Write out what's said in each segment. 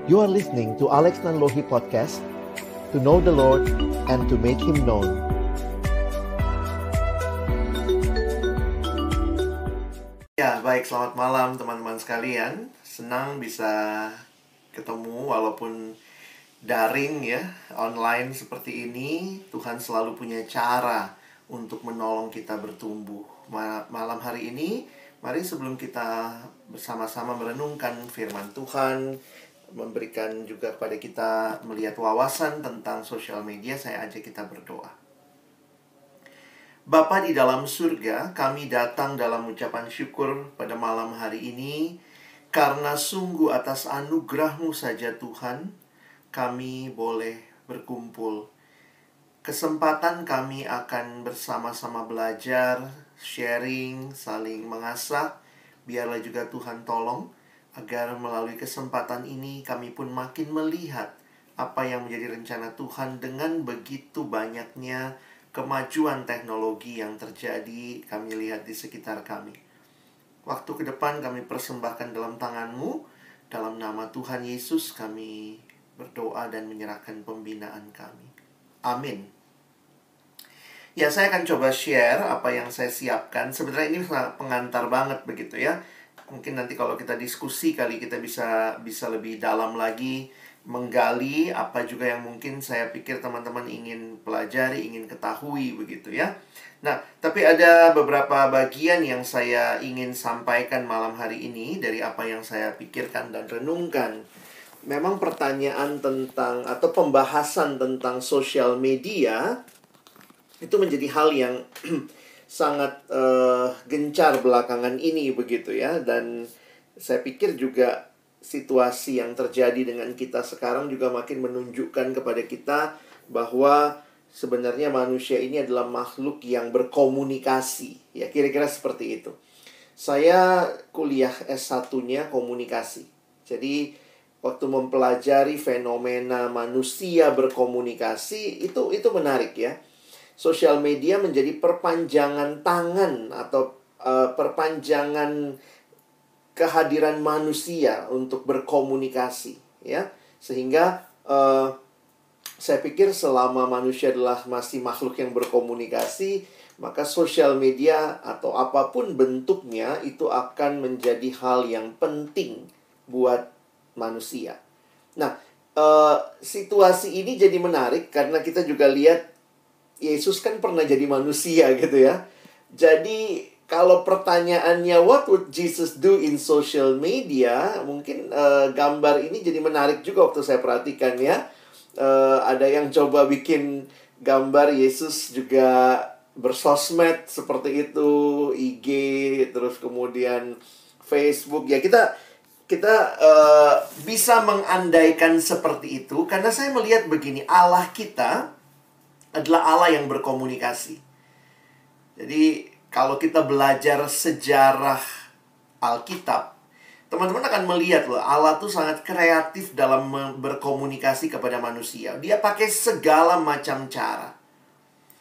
You are listening to Alex Nanlohi Podcast, to know the Lord and to make Him known. Ya, baik, selamat malam teman-teman sekalian. Senang bisa ketemu walaupun daring ya, online seperti ini. Tuhan selalu punya cara untuk menolong kita bertumbuh. Malam hari ini, mari sebelum kita bersama-sama merenungkan firman Tuhan, memberikan juga kepada kita melihat wawasan tentang sosial media, saya ajak kita berdoa. Bapa di dalam surga, kami datang dalam ucapan syukur pada malam hari ini, karena sungguh atas anugerah-Mu saja Tuhan, kami boleh berkumpul. Kesempatan kami akan bersama-sama belajar, sharing, saling mengasah. Biarlah juga Tuhan tolong, agar melalui kesempatan ini kami pun makin melihat apa yang menjadi rencana Tuhan dengan begitu banyaknya kemajuan teknologi yang terjadi kami lihat di sekitar kami. Waktu ke depan kami persembahkan dalam tangan-Mu. Dalam nama Tuhan Yesus kami berdoa dan menyerahkan pembinaan kami. Amin. Ya, saya akan coba share apa yang saya siapkan. Sebenarnya ini sangat pengantar banget begitu ya. Mungkin nanti kalau kita diskusi kali kita bisa lebih dalam lagi menggali apa juga yang mungkin saya pikir teman-teman ingin pelajari, ingin ketahui begitu ya. Nah, tapi ada beberapa bagian yang saya ingin sampaikan malam hari ini dari apa yang saya pikirkan dan renungkan. Memang pertanyaan tentang atau pembahasan tentang sosial media itu menjadi hal yang sangat gencar belakangan ini begitu ya. Dan saya pikir juga situasi yang terjadi dengan kita sekarang juga makin menunjukkan kepada kita bahwa sebenarnya manusia ini adalah makhluk yang berkomunikasi. Ya, kira-kira seperti itu. Saya kuliah S1-nya komunikasi. Jadi waktu mempelajari fenomena manusia berkomunikasi itu menarik ya. Sosial media menjadi perpanjangan tangan atau perpanjangan kehadiran manusia untuk berkomunikasi, ya. Sehingga saya pikir selama manusia adalah masih makhluk yang berkomunikasi, maka sosial media atau apapun bentuknya itu akan menjadi hal yang penting buat manusia. Nah, situasi ini jadi menarik karena kita juga lihat Yesus kan pernah jadi manusia gitu ya. Jadi kalau pertanyaannya what would Jesus do in social media, mungkin gambar ini jadi menarik juga waktu saya perhatikan ya. Ada yang coba bikin gambar Yesus juga bersosmed seperti itu, IG, terus kemudian Facebook. Ya kita bisa mengandaikan seperti itu karena saya melihat begini, Allah kita adalah Allah yang berkomunikasi. Jadi kalau kita belajar sejarah Alkitab, teman-teman akan melihat loh, Allah tuh sangat kreatif dalam berkomunikasi kepada manusia. Dia pakai segala macam cara.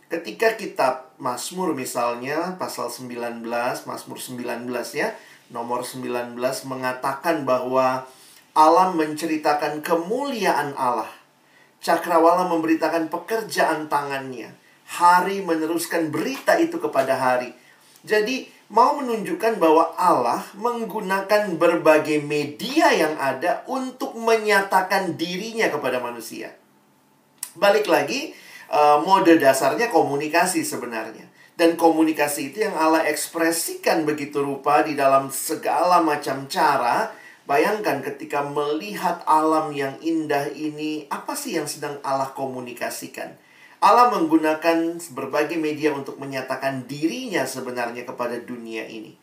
Ketika kitab Mazmur misalnya, pasal 19, Mazmur 19 ya, nomor 19 mengatakan bahwa Allah menceritakan kemuliaan Allah. Cakrawala memberitakan pekerjaan tangannya. Hari meneruskan berita itu kepada hari. Jadi mau menunjukkan bahwa Allah menggunakan berbagai media yang ada untuk menyatakan dirinya kepada manusia. Balik lagi, mode dasarnya komunikasi sebenarnya. Dan komunikasi itu yang Allah ekspresikan begitu rupa di dalam segala macam cara. Bayangkan ketika melihat alam yang indah ini, apa sih yang sedang Allah komunikasikan? Allah menggunakan berbagai media untuk menyatakan dirinya sebenarnya kepada dunia ini.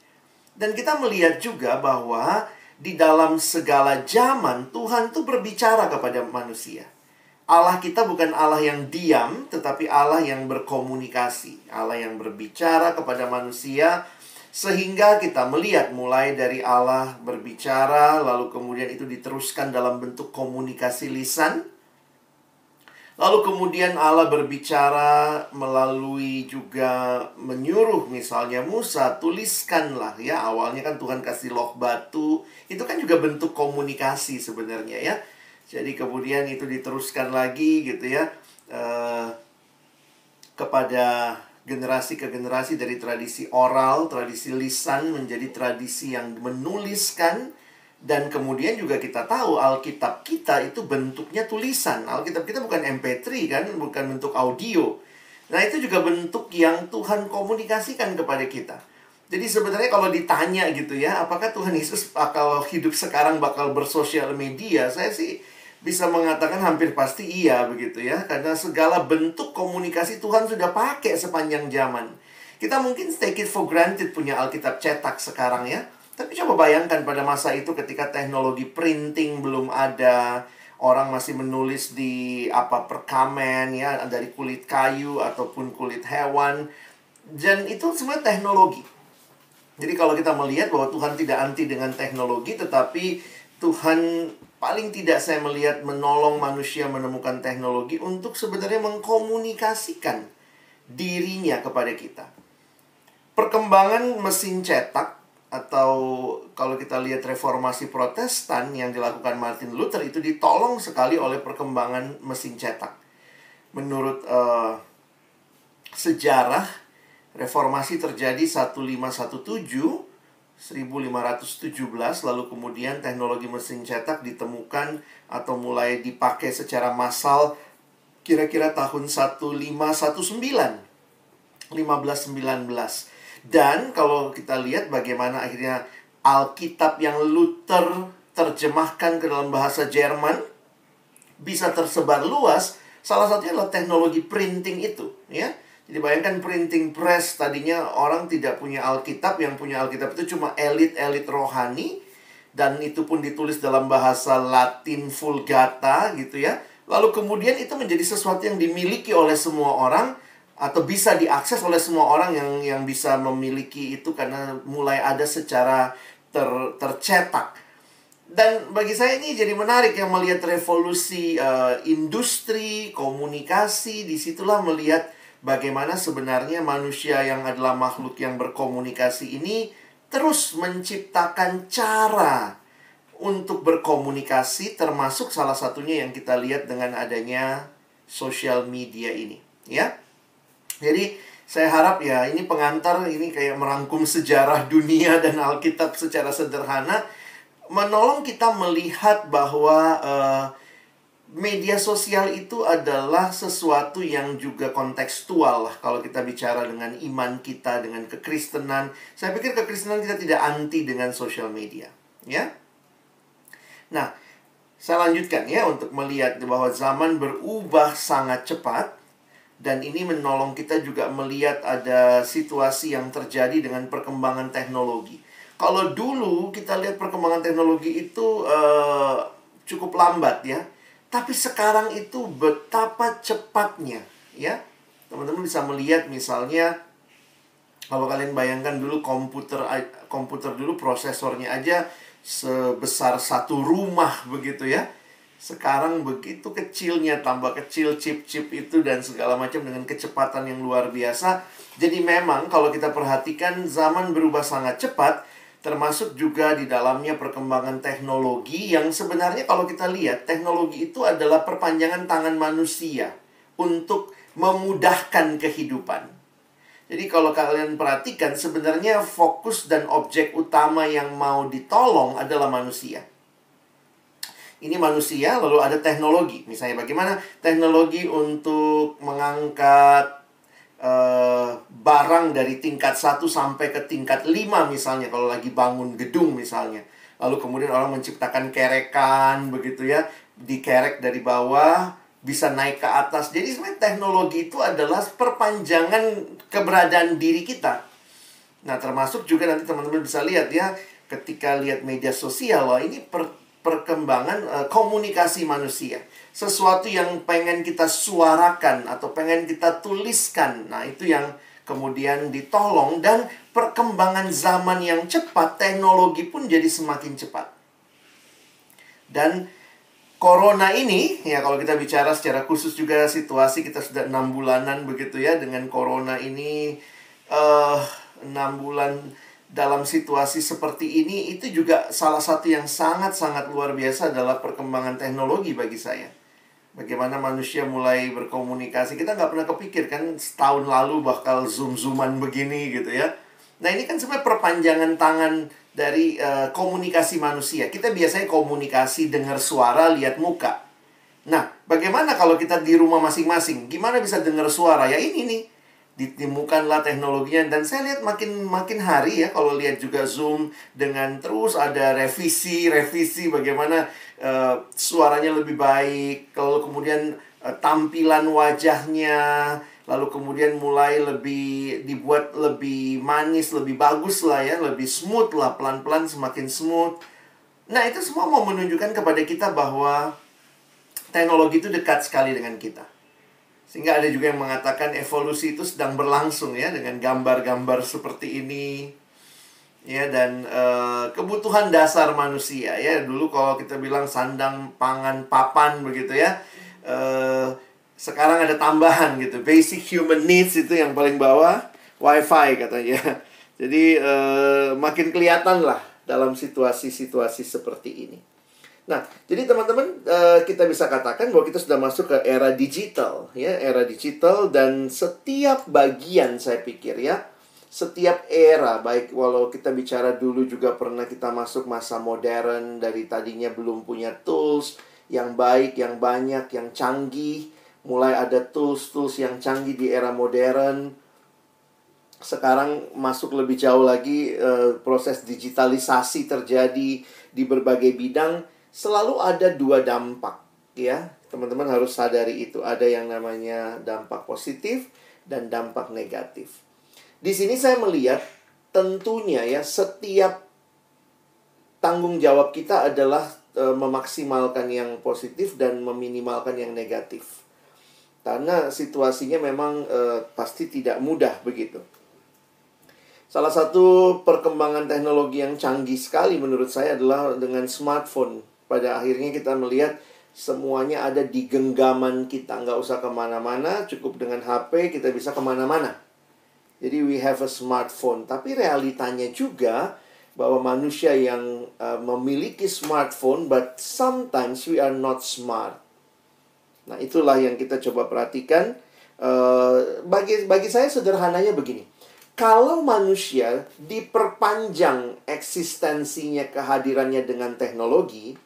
Dan kita melihat juga bahwa di dalam segala zaman, Tuhan tuh berbicara kepada manusia. Allah kita bukan Allah yang diam, tetapi Allah yang berkomunikasi. Allah yang berbicara kepada manusia. Sehingga kita melihat mulai dari Allah berbicara, lalu kemudian itu diteruskan dalam bentuk komunikasi lisan. Lalu kemudian Allah berbicara melalui juga menyuruh misalnya Musa, tuliskanlah ya. Awalnya kan Tuhan kasih loh batu. Itu kan juga bentuk komunikasi sebenarnya ya. Jadi kemudian itu diteruskan lagi gitu ya, kepada generasi ke generasi, dari tradisi oral, tradisi lisan menjadi tradisi yang menuliskan. Dan kemudian juga kita tahu Alkitab kita itu bentuknya tulisan. Alkitab kita bukan MP3 kan, bukan bentuk audio. Nah, itu juga bentuk yang Tuhan komunikasikan kepada kita. Jadi sebenarnya kalau ditanya gitu ya, apakah Tuhan Yesus bakal hidup sekarang bakal bersosial media? Saya sih bisa mengatakan hampir pasti iya begitu ya. Karena segala bentuk komunikasi Tuhan sudah pakai sepanjang zaman. Kita mungkin take it for granted punya Alkitab cetak sekarang ya. Tapi coba bayangkan pada masa itu ketika teknologi printing belum ada, orang masih menulis di perkamen ya, dari kulit kayu ataupun kulit hewan. Dan itu semua teknologi. Jadi kalau kita melihat bahwa Tuhan tidak anti dengan teknologi, tetapi Tuhan paling tidak saya melihat menolong manusia menemukan teknologi untuk sebenarnya mengkomunikasikan dirinya kepada kita. Perkembangan mesin cetak, atau kalau kita lihat reformasi Protestan yang dilakukan Martin Luther, itu ditolong sekali oleh perkembangan mesin cetak. Menurut sejarah, reformasi terjadi 1517, lalu kemudian teknologi mesin cetak ditemukan atau mulai dipakai secara massal kira-kira tahun 1519. Dan kalau kita lihat bagaimana akhirnya Alkitab yang Luther terjemahkan ke dalam bahasa Jerman bisa tersebar luas, salah satunya adalah teknologi printing itu, ya. Jadi bayangkan printing press, tadinya orang tidak punya Alkitab, yang punya Alkitab itu cuma elit-elit rohani, dan itu pun ditulis dalam bahasa Latin Vulgata gitu ya. Lalu kemudian itu menjadi sesuatu yang dimiliki oleh semua orang, atau bisa diakses oleh semua orang yang bisa memiliki itu karena mulai ada secara tercetak. Dan bagi saya ini jadi menarik yang melihat revolusi industri, komunikasi. Disitulah melihat bagaimana sebenarnya manusia yang adalah makhluk yang berkomunikasi ini terus menciptakan cara untuk berkomunikasi, termasuk salah satunya yang kita lihat dengan adanya social media ini, ya. Jadi saya harap ya ini pengantar, ini kayak merangkum sejarah dunia dan Alkitab secara sederhana, menolong kita melihat bahwa media sosial itu adalah sesuatu yang juga kontekstual lah. Kalau kita bicara dengan iman kita, dengan kekristenan, saya pikir kekristenan kita tidak anti dengan social media, ya. Nah, saya lanjutkan ya untuk melihat bahwa zaman berubah sangat cepat. Dan ini menolong kita juga melihat ada situasi yang terjadi dengan perkembangan teknologi. Kalau dulu kita lihat perkembangan teknologi itu cukup lambat ya. Tapi sekarang itu betapa cepatnya ya. Teman-teman bisa melihat misalnya, kalau kalian bayangkan dulu komputer dulu prosesornya aja sebesar satu rumah begitu ya. Sekarang begitu kecilnya, tambah kecil chip-chip itu dan segala macam dengan kecepatan yang luar biasa. Jadi memang kalau kita perhatikan zaman berubah sangat cepat, termasuk juga di dalamnya perkembangan teknologi yang sebenarnya kalau kita lihat, teknologi itu adalah perpanjangan tangan manusia untuk memudahkan kehidupan. Jadi kalau kalian perhatikan, sebenarnya fokus dan objek utama yang mau ditolong adalah manusia. Ini manusia, lalu ada teknologi. Misalnya bagaimana teknologi untuk mengangkat barang dari tingkat 1 sampai ke tingkat 5 misalnya, kalau lagi bangun gedung misalnya. Lalu kemudian orang menciptakan kerekan begitu ya, dikerek dari bawah bisa naik ke atas. Jadi sebenarnya teknologi itu adalah perpanjangan keberadaan diri kita. Nah, termasuk juga nanti teman-teman bisa lihat ya, ketika lihat media sosial, wah ini perkembangan komunikasi manusia. Sesuatu yang pengen kita suarakan atau pengen kita tuliskan. Nah, itu yang kemudian ditolong. Dan perkembangan zaman yang cepat, teknologi pun jadi semakin cepat. Dan Corona ini, ya kalau kita bicara secara khusus juga situasi kita sudah 6 bulanan begitu ya dengan Corona ini, 6 bulan dalam situasi seperti ini, itu juga salah satu yang sangat-sangat luar biasa adalah perkembangan teknologi bagi saya. Bagaimana manusia mulai berkomunikasi. Kita nggak pernah kepikir kan setahun lalu bakal zoom-zooman begini gitu ya. Nah ini kan sebenarnya perpanjangan tangan dari komunikasi manusia. Kita biasanya komunikasi dengar suara, lihat muka. Nah bagaimana kalau kita di rumah masing-masing? Gimana bisa dengar suara? Ya ini nih, ditemukanlah teknologinya. Dan saya lihat makin hari ya, kalau lihat juga Zoom dengan terus ada revisi bagaimana suaranya lebih baik, kalau kemudian tampilan wajahnya, lalu kemudian mulai dibuat lebih manis, lebih bagus lah ya, lebih smooth lah, pelan-pelan semakin smooth. Nah itu semua mau menunjukkan kepada kita bahwa teknologi itu dekat sekali dengan kita. Sehingga ada juga yang mengatakan evolusi itu sedang berlangsung ya, dengan gambar-gambar seperti ini. Ya, dan kebutuhan dasar manusia ya. Dulu kalau kita bilang sandang, pangan, papan begitu ya. Sekarang ada tambahan gitu. Basic human needs itu yang paling bawah, wifi katanya. Jadi makin kelihatan lah dalam situasi-situasi seperti ini. Nah, jadi teman-teman, kita bisa katakan bahwa kita sudah masuk ke era digital, ya, era digital, dan setiap bagian saya pikir ya, setiap era, baik walau kita bicara dulu juga pernah kita masuk masa modern, dari tadinya belum punya tools yang baik, yang banyak, yang canggih, mulai ada tools-tools yang canggih di era modern. Sekarang masuk lebih jauh lagi, proses digitalisasi terjadi di berbagai bidang. Selalu ada dua dampak ya. Teman-teman harus sadari itu. Ada yang namanya dampak positif dan dampak negatif. Di sini saya melihat tentunya ya, setiap tanggung jawab kita adalah memaksimalkan yang positif dan meminimalkan yang negatif. Karena situasinya memang pasti tidak mudah begitu. Salah satu perkembangan teknologi yang canggih sekali menurut saya adalah dengan smartphone. Pada akhirnya kita melihat semuanya ada di genggaman kita. Nggak usah kemana-mana, cukup dengan HP kita bisa kemana-mana. Jadi we have a smartphone. Tapi realitanya juga bahwa manusia yang memiliki smartphone, but sometimes we are not smart. Nah itulah yang kita coba perhatikan. Bagi saya sederhananya begini. Kalau manusia diperpanjang eksistensinya, kehadirannya dengan teknologi,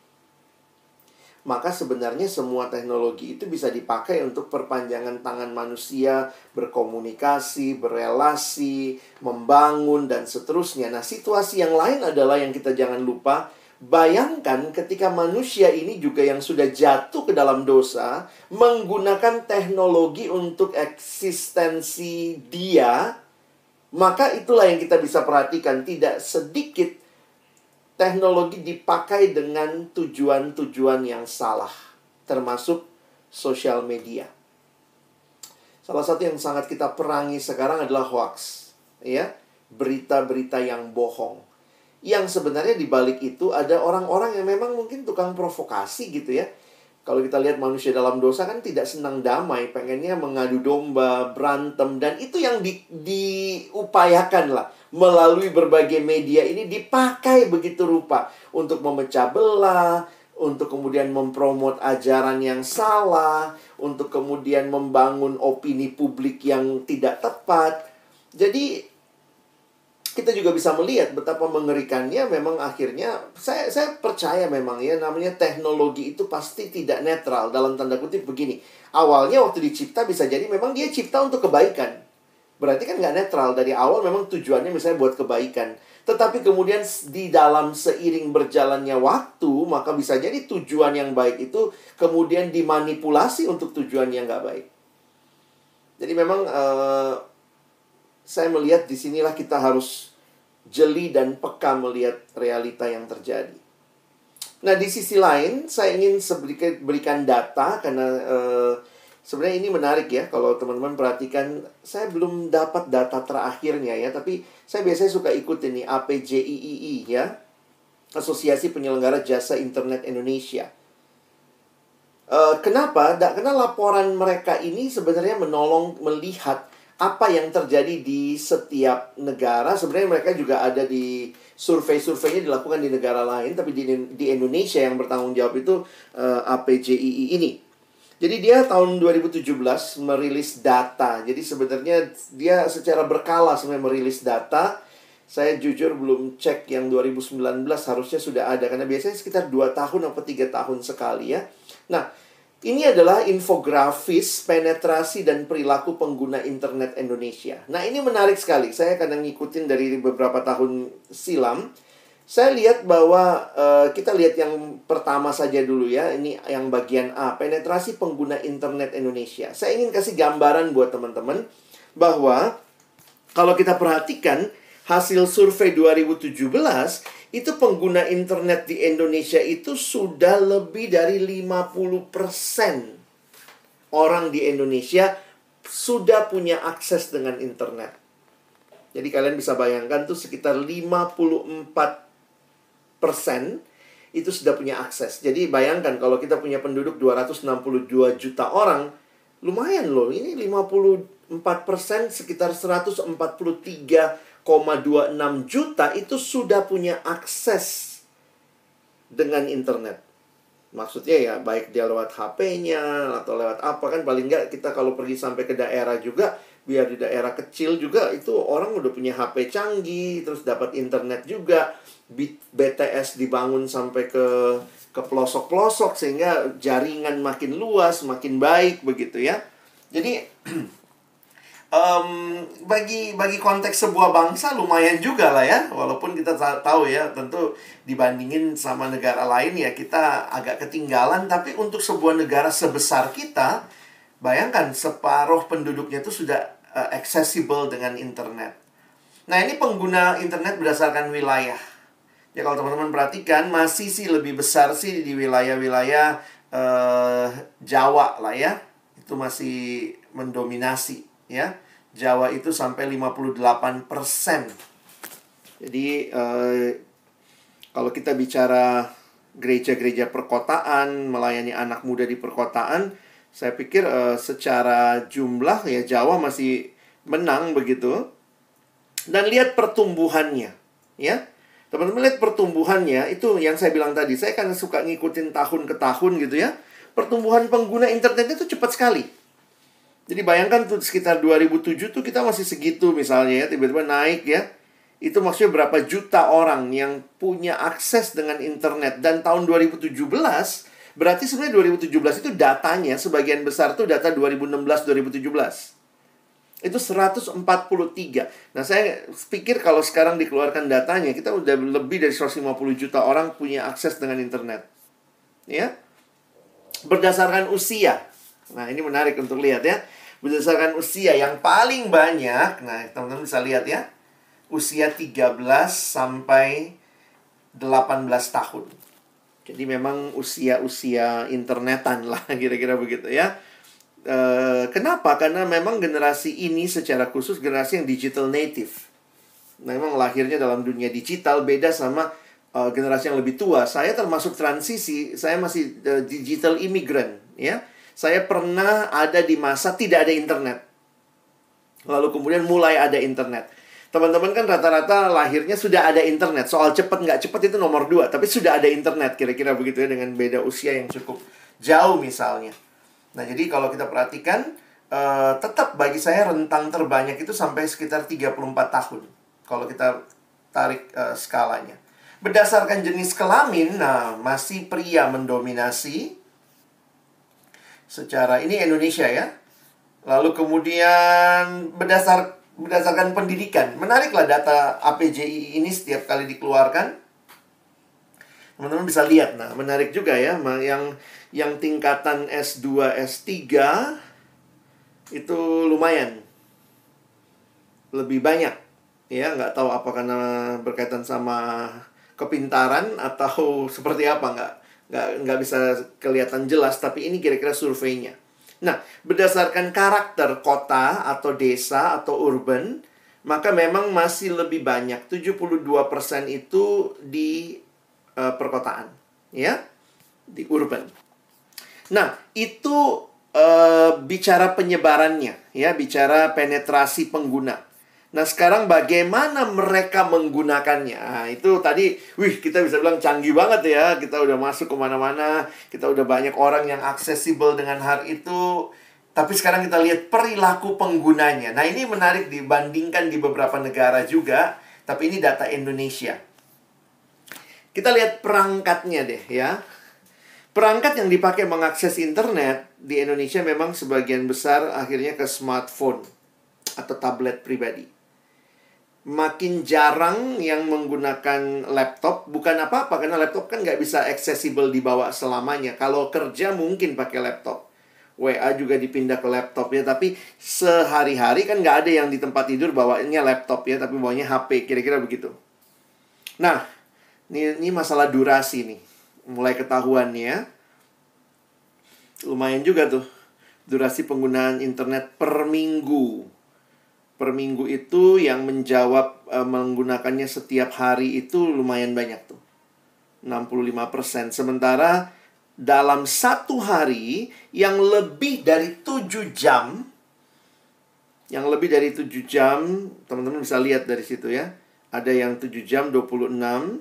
maka sebenarnya semua teknologi itu bisa dipakai untuk perpanjangan tangan manusia, berkomunikasi, berelasi, membangun, dan seterusnya. Nah, situasi yang lain adalah yang kita jangan lupa. Bayangkan ketika manusia ini juga yang sudah jatuh ke dalam dosa, menggunakan teknologi untuk eksistensi dia, maka itulah yang kita bisa perhatikan. Tidak sedikit teknologi dipakai dengan tujuan-tujuan yang salah, termasuk sosial media. Salah satu yang sangat kita perangi sekarang adalah hoax, ya, berita-berita yang bohong. Yang sebenarnya di balik itu ada orang-orang yang memang mungkin tukang provokasi gitu ya. Kalau kita lihat manusia dalam dosa kan tidak senang damai, pengennya mengadu domba, berantem, dan itu yang diupayakan lah. Melalui berbagai media ini dipakai begitu rupa untuk memecah belah, untuk kemudian mempromot ajaran yang salah, untuk kemudian membangun opini publik yang tidak tepat. Jadi kita juga bisa melihat betapa mengerikannya. Memang akhirnya saya percaya memang ya, namanya teknologi itu pasti tidak netral. Dalam tanda kutip begini, awalnya waktu dicipta bisa jadi memang dia cipta untuk kebaikan. Berarti kan nggak netral. Dari awal memang tujuannya misalnya buat kebaikan. Tetapi kemudian di dalam seiring berjalannya waktu, maka bisa jadi tujuan yang baik itu kemudian dimanipulasi untuk tujuan yang nggak baik. Jadi memang saya melihat disinilah kita harus jeli dan peka melihat realita yang terjadi. Nah, di sisi lain, saya ingin berikan data karena sebenarnya ini menarik ya. Kalau teman-teman perhatikan, saya belum dapat data terakhirnya ya, tapi saya biasanya suka ikutin nih APJIII ya, Asosiasi Penyelenggara Jasa Internet Indonesia. Kenapa? Karena laporan mereka ini sebenarnya menolong melihat apa yang terjadi di setiap negara. Sebenarnya mereka juga ada di survei-surveinya dilakukan di negara lain, tapi di Indonesia yang bertanggung jawab itu APJII ini. Jadi dia tahun 2017 merilis data. Jadi sebenarnya dia secara berkala sebenarnya merilis data. Saya jujur belum cek yang 2019, harusnya sudah ada. Karena biasanya sekitar 2 tahun atau 3 tahun sekali ya. Nah, ini adalah infografis penetrasi dan perilaku pengguna internet Indonesia. Nah, ini menarik sekali. Saya kadang ngikutin dari beberapa tahun silam. Saya lihat bahwa kita lihat yang pertama saja dulu ya. Ini yang bagian A, penetrasi pengguna internet Indonesia. Saya ingin kasih gambaran buat teman-teman bahwa kalau kita perhatikan hasil survei 2017, itu pengguna internet di Indonesia itu sudah lebih dari 50% orang di Indonesia sudah punya akses dengan internet. Jadi kalian bisa bayangkan tuh sekitar 54% itu sudah punya akses. Jadi bayangkan kalau kita punya penduduk 262 juta orang, lumayan loh. Ini 54% sekitar 143,26 juta itu sudah punya akses dengan internet. Maksudnya ya baik dia lewat HP-nya atau lewat apa, kan paling nggak kita kalau pergi sampai ke daerah juga, biar di daerah kecil juga itu orang udah punya HP canggih, terus dapat internet juga. BTS dibangun sampai ke pelosok-pelosok sehingga jaringan makin luas, makin baik begitu ya. Jadi bagi konteks sebuah bangsa lumayan juga lah ya. Walaupun kita tahu ya, tentu dibandingin sama negara lain ya kita agak ketinggalan. Tapi untuk sebuah negara sebesar kita, bayangkan separuh penduduknya itu sudah accessible dengan internet. Nah, ini pengguna internet berdasarkan wilayah. Ya kalau teman-teman perhatikan, masih sih lebih besar sih di wilayah-wilayah Jawa lah ya. Itu masih mendominasi ya. Jawa itu sampai 58%. Jadi kalau kita bicara gereja-gereja perkotaan, melayani anak muda di perkotaan, saya pikir secara jumlah ya Jawa masih menang begitu. Dan lihat pertumbuhannya ya. Teman-teman lihat pertumbuhannya, itu yang saya bilang tadi. Saya kan suka ngikutin tahun ke tahun gitu ya. Pertumbuhan pengguna internetnya itu cepat sekali. Jadi bayangkan tuh sekitar 2007 tuh kita masih segitu misalnya ya. Tiba-tiba naik ya. Itu maksudnya berapa juta orang yang punya akses dengan internet. Dan tahun 2017, berarti sebenarnya 2017 itu datanya sebagian besar tuh data 2016-2017. Itu 143. Nah, saya pikir kalau sekarang dikeluarkan datanya, kita udah lebih dari 150 juta orang punya akses dengan internet. Ya. Berdasarkan usia. Nah, ini menarik untuk lihat ya. Berdasarkan usia yang paling banyak, nah, teman-teman bisa lihat ya. Usia 13 sampai 18 tahun. Jadi memang usia-usia internetan lah, kira-kira begitu ya. Kenapa? Karena memang generasi ini secara khusus generasi yang digital native. Memang lahirnya dalam dunia digital, beda sama generasi yang lebih tua. Saya termasuk transisi, saya masih digital immigrant ya. Saya pernah ada di masa tidak ada internet, lalu kemudian mulai ada internet. Teman-teman kan rata-rata lahirnya sudah ada internet. Soal cepat nggak cepat itu nomor 2, tapi sudah ada internet, kira-kira begitu ya, dengan beda usia yang cukup jauh misalnya. Nah, jadi kalau kita perhatikan, tetap bagi saya rentang terbanyak itu sampai sekitar 34 tahun. Kalau kita tarik skalanya. Berdasarkan jenis kelamin, nah masih pria mendominasi. Secara ini Indonesia ya. Lalu kemudian berdasarkan pendidikan. Menariklah data APJI ini setiap kali dikeluarkan. Teman-teman bisa lihat, nah menarik juga ya, yang tingkatan S2, S3 itu lumayan lebih banyak ya. Nggak tahu apa karena berkaitan sama kepintaran atau seperti apa, nggak bisa kelihatan jelas, tapi ini kira-kira surveinya. Nah, berdasarkan karakter kota atau desa atau urban, maka memang masih lebih banyak, 72% itu di perkotaan ya, di urban. Nah, itu bicara penyebarannya, ya, bicara penetrasi pengguna. Nah, sekarang bagaimana mereka menggunakannya? Nah, itu tadi, kita bisa bilang canggih banget ya. Kita udah masuk kemana-mana, kita udah banyak orang yang aksesibel dengan hal itu. Tapi sekarang kita lihat perilaku penggunanya. Nah, ini menarik dibandingkan di beberapa negara juga. Tapi ini data Indonesia. Kita lihat perangkatnya deh ya. Perangkat yang dipakai mengakses internet di Indonesia memang sebagian besar akhirnya ke smartphone atau tablet pribadi. Makin jarang yang menggunakan laptop. Bukan apa-apa, karena laptop kan nggak bisa accessible dibawa selamanya. Kalau kerja mungkin pakai laptop. WA juga dipindah ke laptop ya. Tapi sehari-hari kan nggak ada yang di tempat tidur bawanya laptop ya. Tapi bawanya HP, kira-kira begitu. Nah, ini masalah durasi nih. Mulai ketahuan ya. Lumayan juga tuh durasi penggunaan internet per minggu. Per minggu itu yang menjawab menggunakannya setiap hari itu lumayan banyak tuh. 65%. Sementara dalam satu hari yang lebih dari 7 jam, teman-teman bisa lihat dari situ ya. Ada yang 7 jam 26,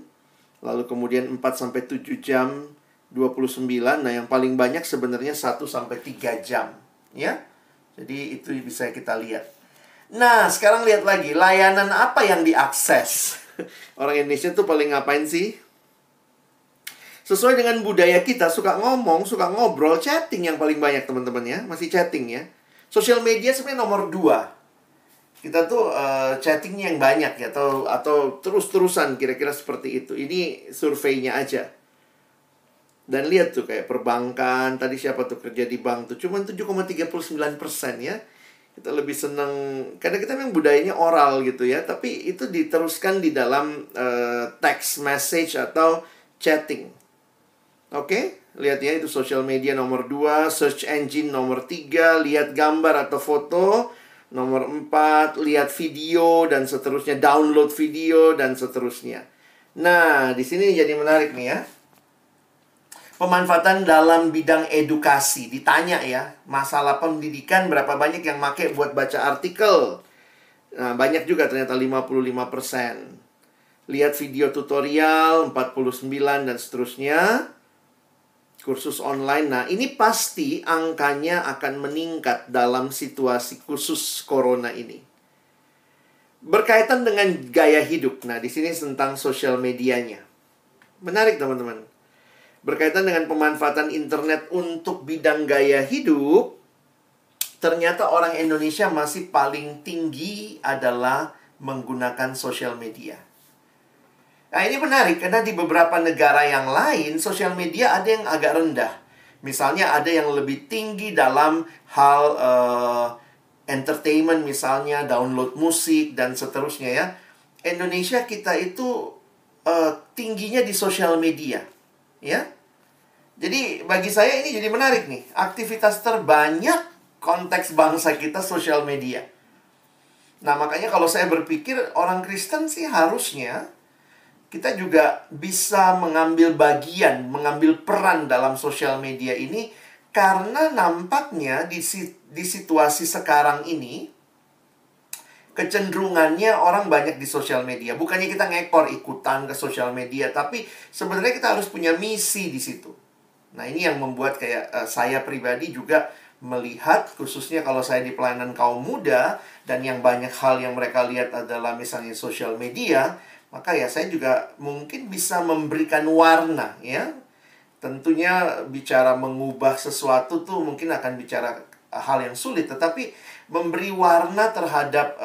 lalu kemudian 4-7 jam 29. Nah, yang paling banyak sebenarnya 1-3 jam. Ya, jadi itu bisa kita lihat. Nah, sekarang lihat lagi. Layanan apa yang diakses? Orang Indonesia tuh paling ngapain sih? Sesuai dengan budaya kita, suka ngomong, suka ngobrol, chatting yang paling banyak teman-teman ya. Masih chatting ya. Sosial media sebenarnya nomor 2. Kita tuh chattingnya yang banyak ya, atau terus-terusan kira-kira seperti itu. Ini surveinya aja. Dan lihat tuh kayak perbankan, tadi siapa tuh kerja di bank tuh, cuman 7,39% ya. Kita lebih senang, karena kita memang budayanya oral gitu ya. Tapi itu diteruskan di dalam text message atau chatting. Oke, lihat ya, itu social media nomor 2, search engine nomor 3, lihat gambar atau foto nomor 4, lihat video dan seterusnya, download video dan seterusnya. Nah, di sini jadi menarik nih ya. Pemanfaatan dalam bidang edukasi. Ditanya ya, masalah pendidikan berapa banyak yang pakai buat baca artikel. Nah, banyak juga ternyata 55%. Lihat video tutorial 49 dan seterusnya. Kursus online. Nah, ini pasti angkanya akan meningkat dalam situasi khusus corona ini. Berkaitan dengan gaya hidup. Nah, di sini tentang sosial medianya. Menarik, teman-teman. Berkaitan dengan pemanfaatan internet untuk bidang gaya hidup, ternyata orang Indonesia masih paling tinggi adalah menggunakan sosial media. Nah, ini menarik karena di beberapa negara yang lain sosial media ada yang agak rendah. Misalnya ada yang lebih tinggi dalam hal entertainment, misalnya download musik dan seterusnya ya. Indonesia kita itu tingginya di sosial media, ya. Jadi bagi saya ini jadi menarik nih. Aktivitas terbanyak konteks bangsa kita sosial media. Nah, makanya kalau saya berpikir orang Kristen sih harusnya kita juga bisa mengambil bagian, mengambil peran dalam sosial media ini. Karena nampaknya di situasi sekarang ini, kecenderungannya orang banyak di sosial media. Bukannya kita ngekor ikutan ke sosial media, tapi sebenarnya kita harus punya misi di situ. Nah, ini yang membuat kayak saya pribadi juga melihat, khususnya kalau saya di pelayanan kaum muda, dan yang banyak hal yang mereka lihat adalah misalnya sosial media, maka ya saya juga mungkin bisa memberikan warna ya. Tentunya bicara mengubah sesuatu tuh mungkin akan bicara hal yang sulit. Tetapi memberi warna terhadap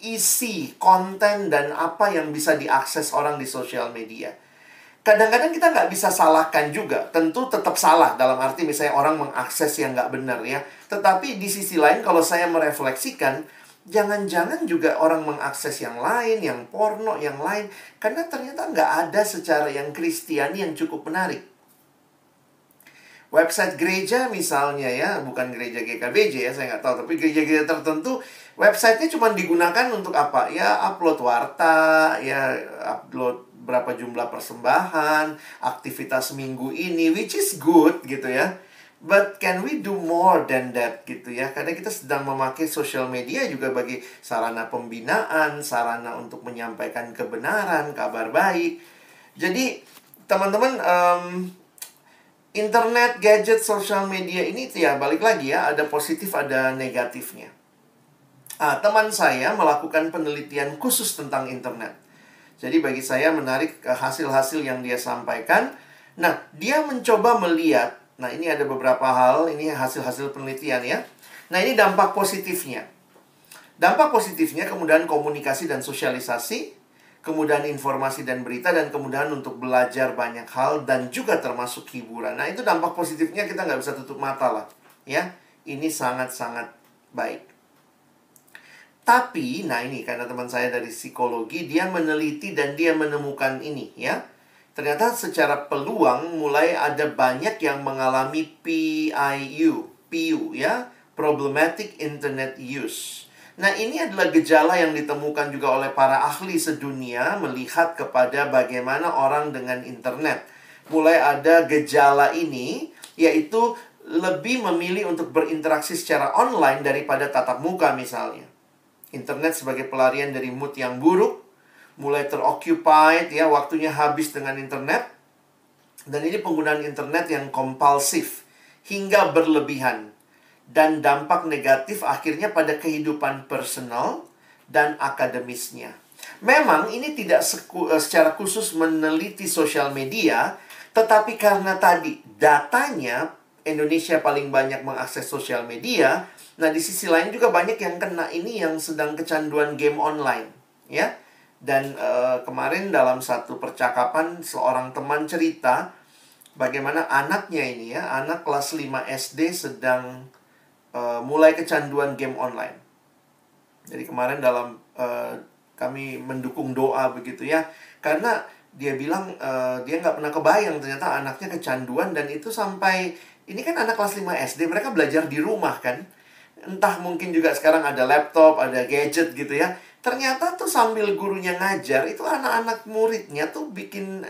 isi, konten, dan apa yang bisa diakses orang di sosial media. Kadang-kadang kita nggak bisa salahkan juga. Tentu tetap salah dalam arti misalnya orang mengakses yang nggak benar ya. Tetapi di sisi lain kalau saya merefleksikan, jangan-jangan juga orang mengakses yang lain, yang porno, yang lain. Karena ternyata nggak ada secara yang Kristiani yang cukup menarik. Website gereja misalnya ya, bukan gereja GKBJ ya, saya nggak tahu. Tapi gereja-gereja tertentu, websitenya cuma digunakan untuk apa? Ya upload warta, ya upload berapa jumlah persembahan, aktivitas minggu ini, which is good gitu ya. But can we do more than that gitu ya? Karena kita sedang memakai social media juga bagi sarana pembinaan, sarana untuk menyampaikan kebenaran, kabar baik. Jadi teman-teman, internet, gadget, social media ini ya balik lagi ya, ada positif, ada negatifnya. Teman saya melakukan penelitian khusus tentang internet. Jadi bagi saya menarik hasil-hasil yang dia sampaikan. Nah, dia mencoba melihat, nah ini ada beberapa hal, ini hasil-hasil penelitian ya. Nah, ini dampak positifnya. Dampak positifnya kemudahan komunikasi dan sosialisasi, kemudahan informasi dan berita, dan kemudahan untuk belajar banyak hal, dan juga termasuk hiburan. Nah, itu dampak positifnya kita nggak bisa tutup mata lah. Ya, ini sangat-sangat baik. Tapi, nah ini karena teman saya dari psikologi, dia meneliti dan dia menemukan ini ya. Ternyata secara peluang mulai ada banyak yang mengalami PIU ya, Problematic Internet Use. Nah, ini adalah gejala yang ditemukan juga oleh para ahli sedunia melihat kepada bagaimana orang dengan internet. Mulai ada gejala ini, yaitu lebih memilih untuk berinteraksi secara online daripada tatap muka misalnya. Internet sebagai pelarian dari mood yang buruk, mulai teroccupied ya, waktunya habis dengan internet. Dan ini penggunaan internet yang kompulsif hingga berlebihan. Dan dampak negatif akhirnya pada kehidupan personal dan akademisnya. Memang ini tidak secara khusus meneliti sosial media, tetapi karena tadi datanya Indonesia paling banyak mengakses sosial media. Nah, di sisi lain juga banyak yang kena ini yang sedang kecanduan game online, ya. Dan kemarin dalam satu percakapan seorang teman cerita bagaimana anaknya ini ya, anak kelas 5 SD sedang mulai kecanduan game online. Jadi kemarin dalam kami mendukung doa begitu ya, karena dia bilang dia nggak pernah kebayang ternyata anaknya kecanduan, dan itu sampai ini kan anak kelas 5 SD, mereka belajar di rumah kan. Entah mungkin juga sekarang ada laptop, ada gadget gitu ya. Ternyata tuh sambil gurunya ngajar, itu anak-anak muridnya tuh bikin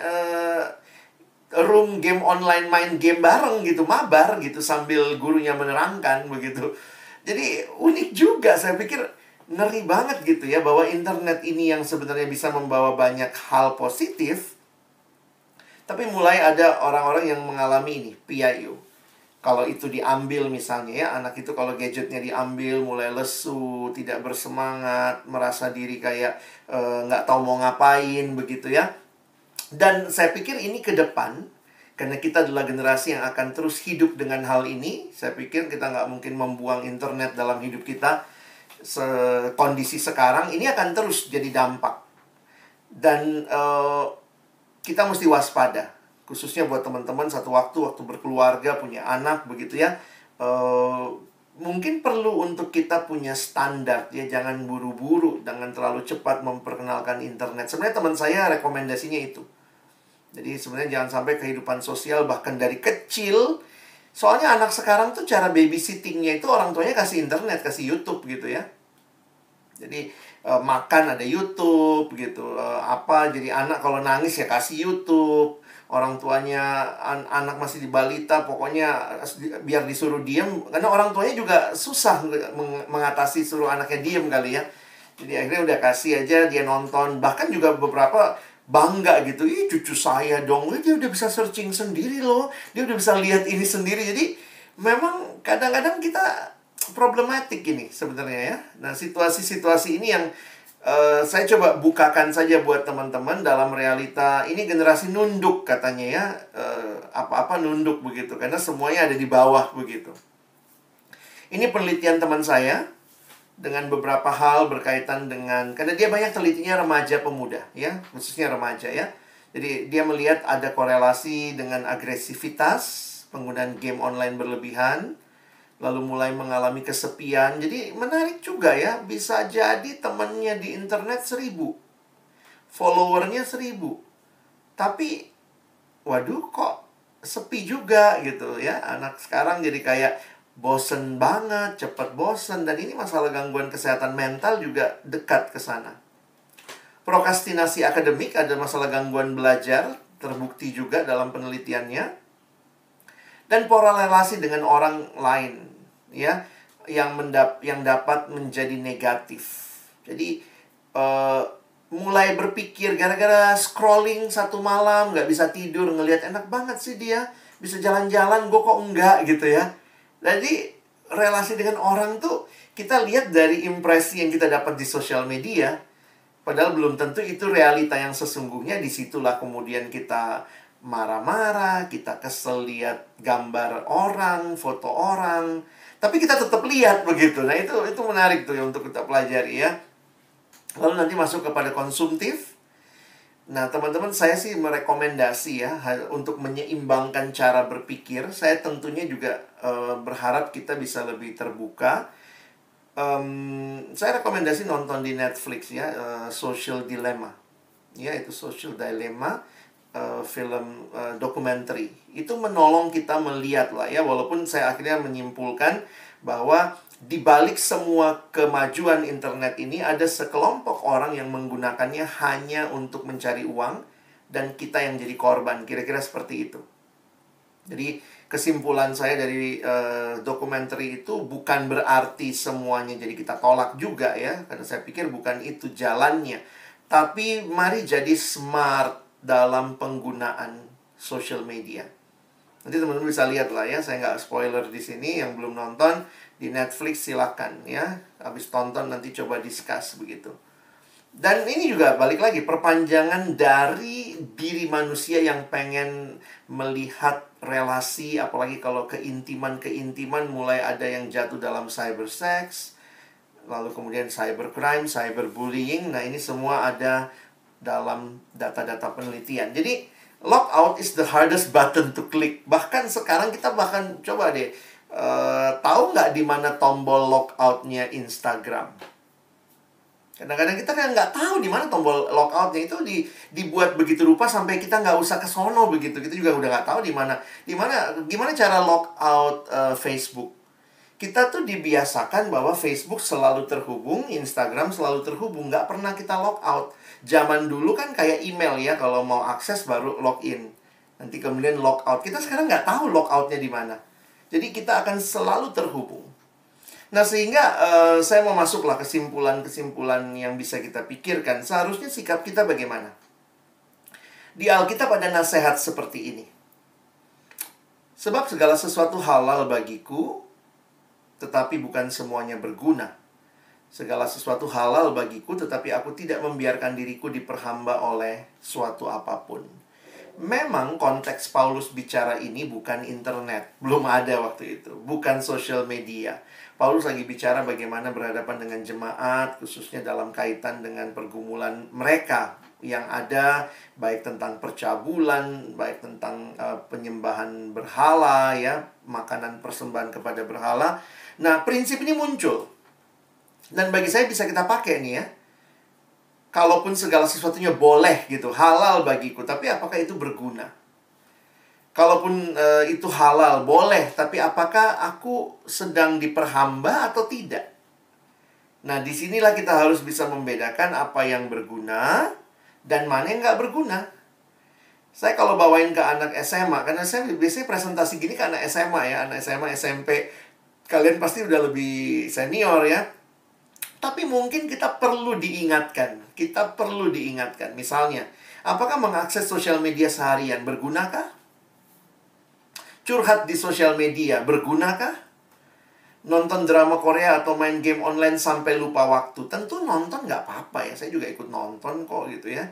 room game online, main game bareng gitu, mabar gitu sambil gurunya menerangkan begitu. Jadi unik juga, saya pikir ngeri banget gitu ya, bahwa internet ini yang sebenarnya bisa membawa banyak hal positif, tapi mulai ada orang-orang yang mengalami ini, PIU. Kalau itu diambil misalnya ya, anak itu kalau gadgetnya diambil mulai lesu, tidak bersemangat, merasa diri kayak nggak tahu mau ngapain begitu ya. Dan saya pikir ini ke depan, karena kita adalah generasi yang akan terus hidup dengan hal ini. Saya pikir kita nggak mungkin membuang internet dalam hidup kita. Kondisi sekarang ini akan terus jadi dampak. Dan kita mesti waspada. Khususnya buat teman-teman waktu berkeluarga, punya anak begitu ya. Mungkin perlu untuk kita punya standar ya, jangan buru-buru, jangan terlalu cepat memperkenalkan internet. Sebenarnya teman saya rekomendasinya itu. Jadi sebenarnya jangan sampai kehidupan sosial bahkan dari kecil. Soalnya anak sekarang tuh cara babysittingnya itu orang tuanya kasih internet, kasih YouTube gitu ya. Jadi makan ada YouTube gitu. Jadi anak kalau nangis ya kasih YouTube. Orang tuanya anak masih di balita, pokoknya biar disuruh diam. Karena orang tuanya juga susah mengatasi suruh anaknya diam kali ya. Jadi akhirnya udah kasih aja dia nonton. Bahkan juga beberapa bangga gitu, ih cucu saya dong, dia udah bisa searching sendiri loh, dia udah bisa lihat ini sendiri. Jadi memang kadang-kadang kita problematik ini sebenarnya ya. Nah, situasi-situasi ini yang saya coba bukakan saja buat teman-teman dalam realita. Ini generasi nunduk katanya ya, apa-apa nunduk begitu, karena semuanya ada di bawah begitu. Ini penelitian teman saya dengan beberapa hal berkaitan dengan, karena dia banyak telitinya remaja pemuda ya, khususnya remaja ya. Jadi dia melihat ada korelasi dengan agresivitas, penggunaan game online berlebihan, lalu mulai mengalami kesepian. Jadi menarik juga ya, bisa jadi temannya di internet 1000, followernya 1000, tapi waduh kok sepi juga gitu ya. Anak sekarang jadi kayak bosen banget, cepat bosen. Dan ini masalah gangguan kesehatan mental juga dekat ke sana. Prokrastinasi akademik ada masalah gangguan belajar, terbukti juga dalam penelitiannya. dan pola relasi dengan orang lain, ya, yang dapat menjadi negatif. Jadi mulai berpikir gara-gara scrolling satu malam nggak bisa tidur, ngelihat enak banget sih dia bisa jalan-jalan, gue kok enggak gitu ya. Jadi relasi dengan orang tuh kita lihat dari impresi yang kita dapat di sosial media, padahal belum tentu itu realita yang sesungguhnya. Disitulah kemudian kita marah-marah, kita kesel lihat gambar orang, foto orang, tapi kita tetap lihat begitu. Nah itu menarik tuh ya untuk kita pelajari ya. Lalu nanti masuk kepada konsumtif. Nah teman-teman, saya sih merekomendasi ya untuk menyeimbangkan cara berpikir. Saya tentunya juga berharap kita bisa lebih terbuka. Saya rekomendasi nonton di Netflix ya, Social Dilemma. Ya, itu Social Dilemma, film dokumenter. Itu menolong kita melihat lah ya, walaupun saya akhirnya menyimpulkan bahwa di balik semua kemajuan internet ini ada sekelompok orang yang menggunakannya hanya untuk mencari uang, dan kita yang jadi korban. Kira-kira seperti itu. Jadi kesimpulan saya dari dokumenter itu bukan berarti semuanya jadi kita tolak juga ya, karena saya pikir bukan itu jalannya. Tapi mari jadi smart dalam penggunaan social media. Nanti teman-teman bisa lihat lah ya, saya nggak spoiler di sini. Yang belum nonton di Netflix silakan ya, habis tonton nanti coba discuss begitu. Dan ini juga balik lagi perpanjangan dari diri manusia yang pengen melihat relasi, apalagi kalau keintiman mulai ada yang jatuh dalam cybersex, lalu kemudian cybercrime, cyberbullying. Nah ini semua ada dalam data-data penelitian. Jadi lockout is the hardest button to click. Bahkan sekarang kita coba deh, tahu nggak di mana tombol lockoutnya Instagram? Kadang-kadang kita kan nggak tahu di mana tombol lockoutnya. Itu dibuat begitu rupa sampai kita nggak usah ke sono begitu. Kita juga udah nggak tahu gimana cara lockout Facebook. Kita tuh dibiasakan bahwa Facebook selalu terhubung, Instagram selalu terhubung, nggak pernah kita lockout. Zaman dulu kan kayak email ya, kalau mau akses baru login, nanti kemudian lockout. Kita sekarang nggak tahu lockoutnya di mana. Jadi kita akan selalu terhubung. Nah sehingga saya mau masuklah kesimpulan-kesimpulan yang bisa kita pikirkan. Seharusnya sikap kita bagaimana? Di Alkitab ada nasihat seperti ini. Sebab segala sesuatu halal bagiku, tetapi bukan semuanya berguna. Segala sesuatu halal bagiku, tetapi aku tidak membiarkan diriku diperhamba oleh suatu apapun. Memang konteks Paulus bicara ini bukan internet. Belum ada waktu itu. Bukan social media. Paulus lagi bicara bagaimana berhadapan dengan jemaat, khususnya dalam kaitan dengan pergumulan mereka yang ada, baik tentang percabulan, baik tentang penyembahan berhala, ya, makanan persembahan kepada berhala. Nah, prinsip ini muncul. Dan bagi saya bisa kita pakai nih ya. Kalaupun segala sesuatunya boleh gitu, halal bagiku, tapi apakah itu berguna? Kalaupun itu halal, boleh, tapi apakah aku sedang diperhamba atau tidak? Nah, disinilah kita harus bisa membedakan apa yang berguna dan mana yang nggak berguna. Saya kalau bawain ke anak SMA, karena saya biasanya presentasi gini ke anak SMA ya, anak SMA, SMP, kalian pasti udah lebih senior ya. Tapi mungkin kita perlu diingatkan. Misalnya, apakah mengakses sosial media seharian bergunakah? Curhat di sosial media bergunakah? Nonton drama Korea atau main game online sampai lupa waktu? Tentu nonton nggak apa-apa ya. Saya juga ikut nonton kok gitu ya.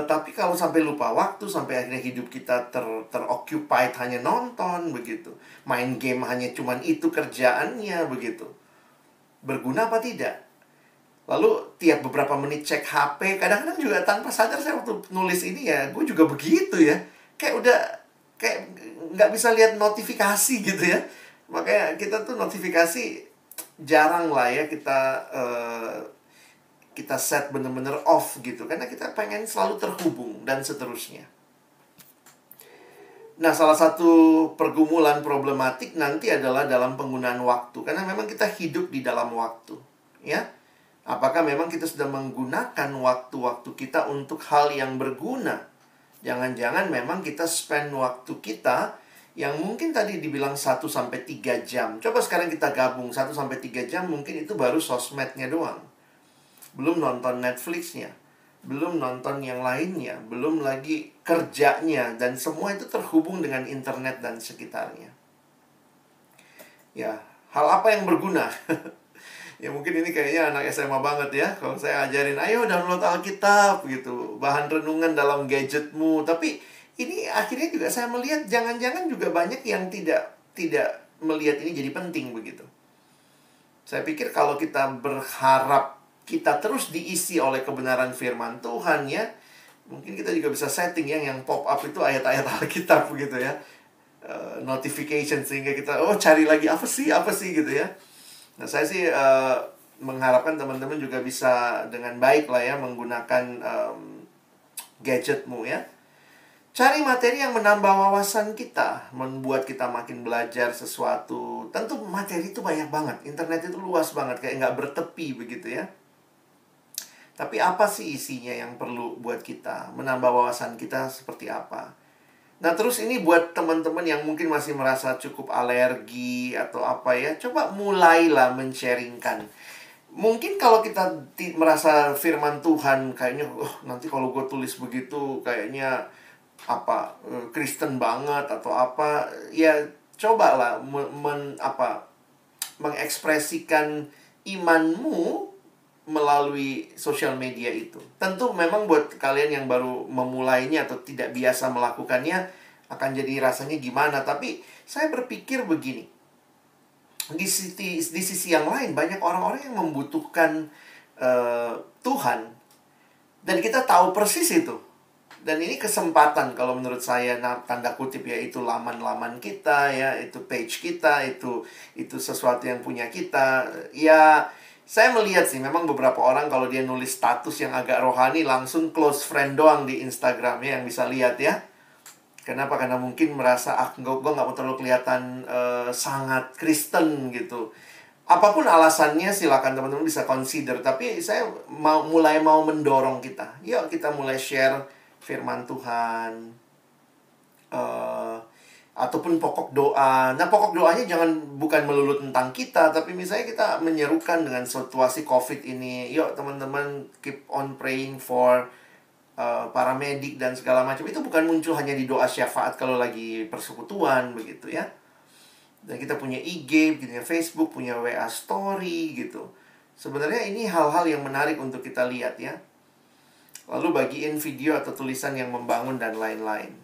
Tapi kalau sampai lupa waktu, sampai akhirnya hidup kita teroccupied hanya nonton begitu. Main game hanya cuman itu kerjaannya begitu. Berguna apa tidak? Lalu tiap beberapa menit cek HP. Kadang-kadang juga tanpa sadar saya waktu nulis ini ya, gue juga begitu ya. Kayak nggak bisa lihat notifikasi gitu ya. Makanya kita tuh notifikasi jarang lah ya kita set bener-bener off gitu. Karena kita pengen selalu terhubung dan seterusnya. Nah, salah satu pergumulan problematik nanti adalah dalam penggunaan waktu. Karena memang kita hidup di dalam waktu, ya. Apakah memang kita sudah menggunakan waktu-waktu kita untuk hal yang berguna? Jangan-jangan memang kita spend waktu kita yang mungkin tadi dibilang 1-3 jam. Coba sekarang kita gabung 1-3 jam, mungkin itu baru sosmednya doang. Belum nonton Netflixnya, belum nonton yang lainnya, belum lagi kerjanya, dan semua itu terhubung dengan internet dan sekitarnya. Ya, hal apa yang berguna? Ya mungkin ini kayaknya anak SMA banget ya. Kalau saya ajarin, ayo download Alkitab gitu, bahan renungan dalam gadgetmu. Tapi ini akhirnya juga saya melihat jangan-jangan juga banyak yang tidak melihat ini jadi penting begitu. Saya pikir kalau kita berharap kita terus diisi oleh kebenaran firman Tuhan ya, mungkin kita juga bisa setting yang pop up itu ayat-ayat Alkitab begitu ya. Notification sehingga kita cari lagi apa sih gitu ya. Nah saya sih mengharapkan teman-teman juga bisa dengan baik lah ya menggunakan gadgetmu ya. Cari materi yang menambah wawasan kita, membuat kita makin belajar sesuatu. Tentu materi itu banyak banget, internet itu luas banget, kayak nggak bertepi begitu ya. Tapi apa sih isinya yang perlu buat kita, menambah wawasan kita seperti apa? Nah terus ini buat teman-teman yang mungkin masih merasa cukup alergi atau apa ya, coba mulailah men-sharingkan. Mungkin kalau kita merasa firman Tuhan kayaknya nanti kalau gue tulis begitu kayaknya Kristen banget atau apa, ya cobalah mengekspresikan imanmu melalui sosial media itu. Tentu memang buat kalian yang baru memulainya atau tidak biasa melakukannya akan jadi rasanya gimana. Tapi saya berpikir begini, di sisi yang lain banyak orang-orang yang membutuhkan Tuhan, dan kita tahu persis itu. Dan ini kesempatan kalau menurut saya, tanda kutip ya, itu laman-laman kita ya, itu page kita, itu sesuatu yang punya kita ya. Saya melihat sih, memang beberapa orang kalau dia nulis status yang agak rohani, langsung close friend doang di Instagramnya yang bisa lihat ya. Kenapa? Karena mungkin merasa, gue gak mau terlalu kelihatan sangat Kristen gitu. Apapun alasannya, silakan teman-teman bisa consider. Tapi saya mulai mau mendorong kita. Yuk kita mulai share firman Tuhan. Ataupun pokok doa. Nah pokok doanya bukan melulu tentang kita, tapi misalnya kita menyerukan dengan situasi COVID ini, yuk teman-teman keep on praying for para medik dan segala macam. Itu bukan muncul hanya di doa syafaat kalau lagi persekutuan begitu ya. Dan kita punya IG, punya Facebook, punya WA story gitu. Sebenarnya ini hal-hal yang menarik untuk kita lihat ya. Lalu bagiin video atau tulisan yang membangun dan lain-lain.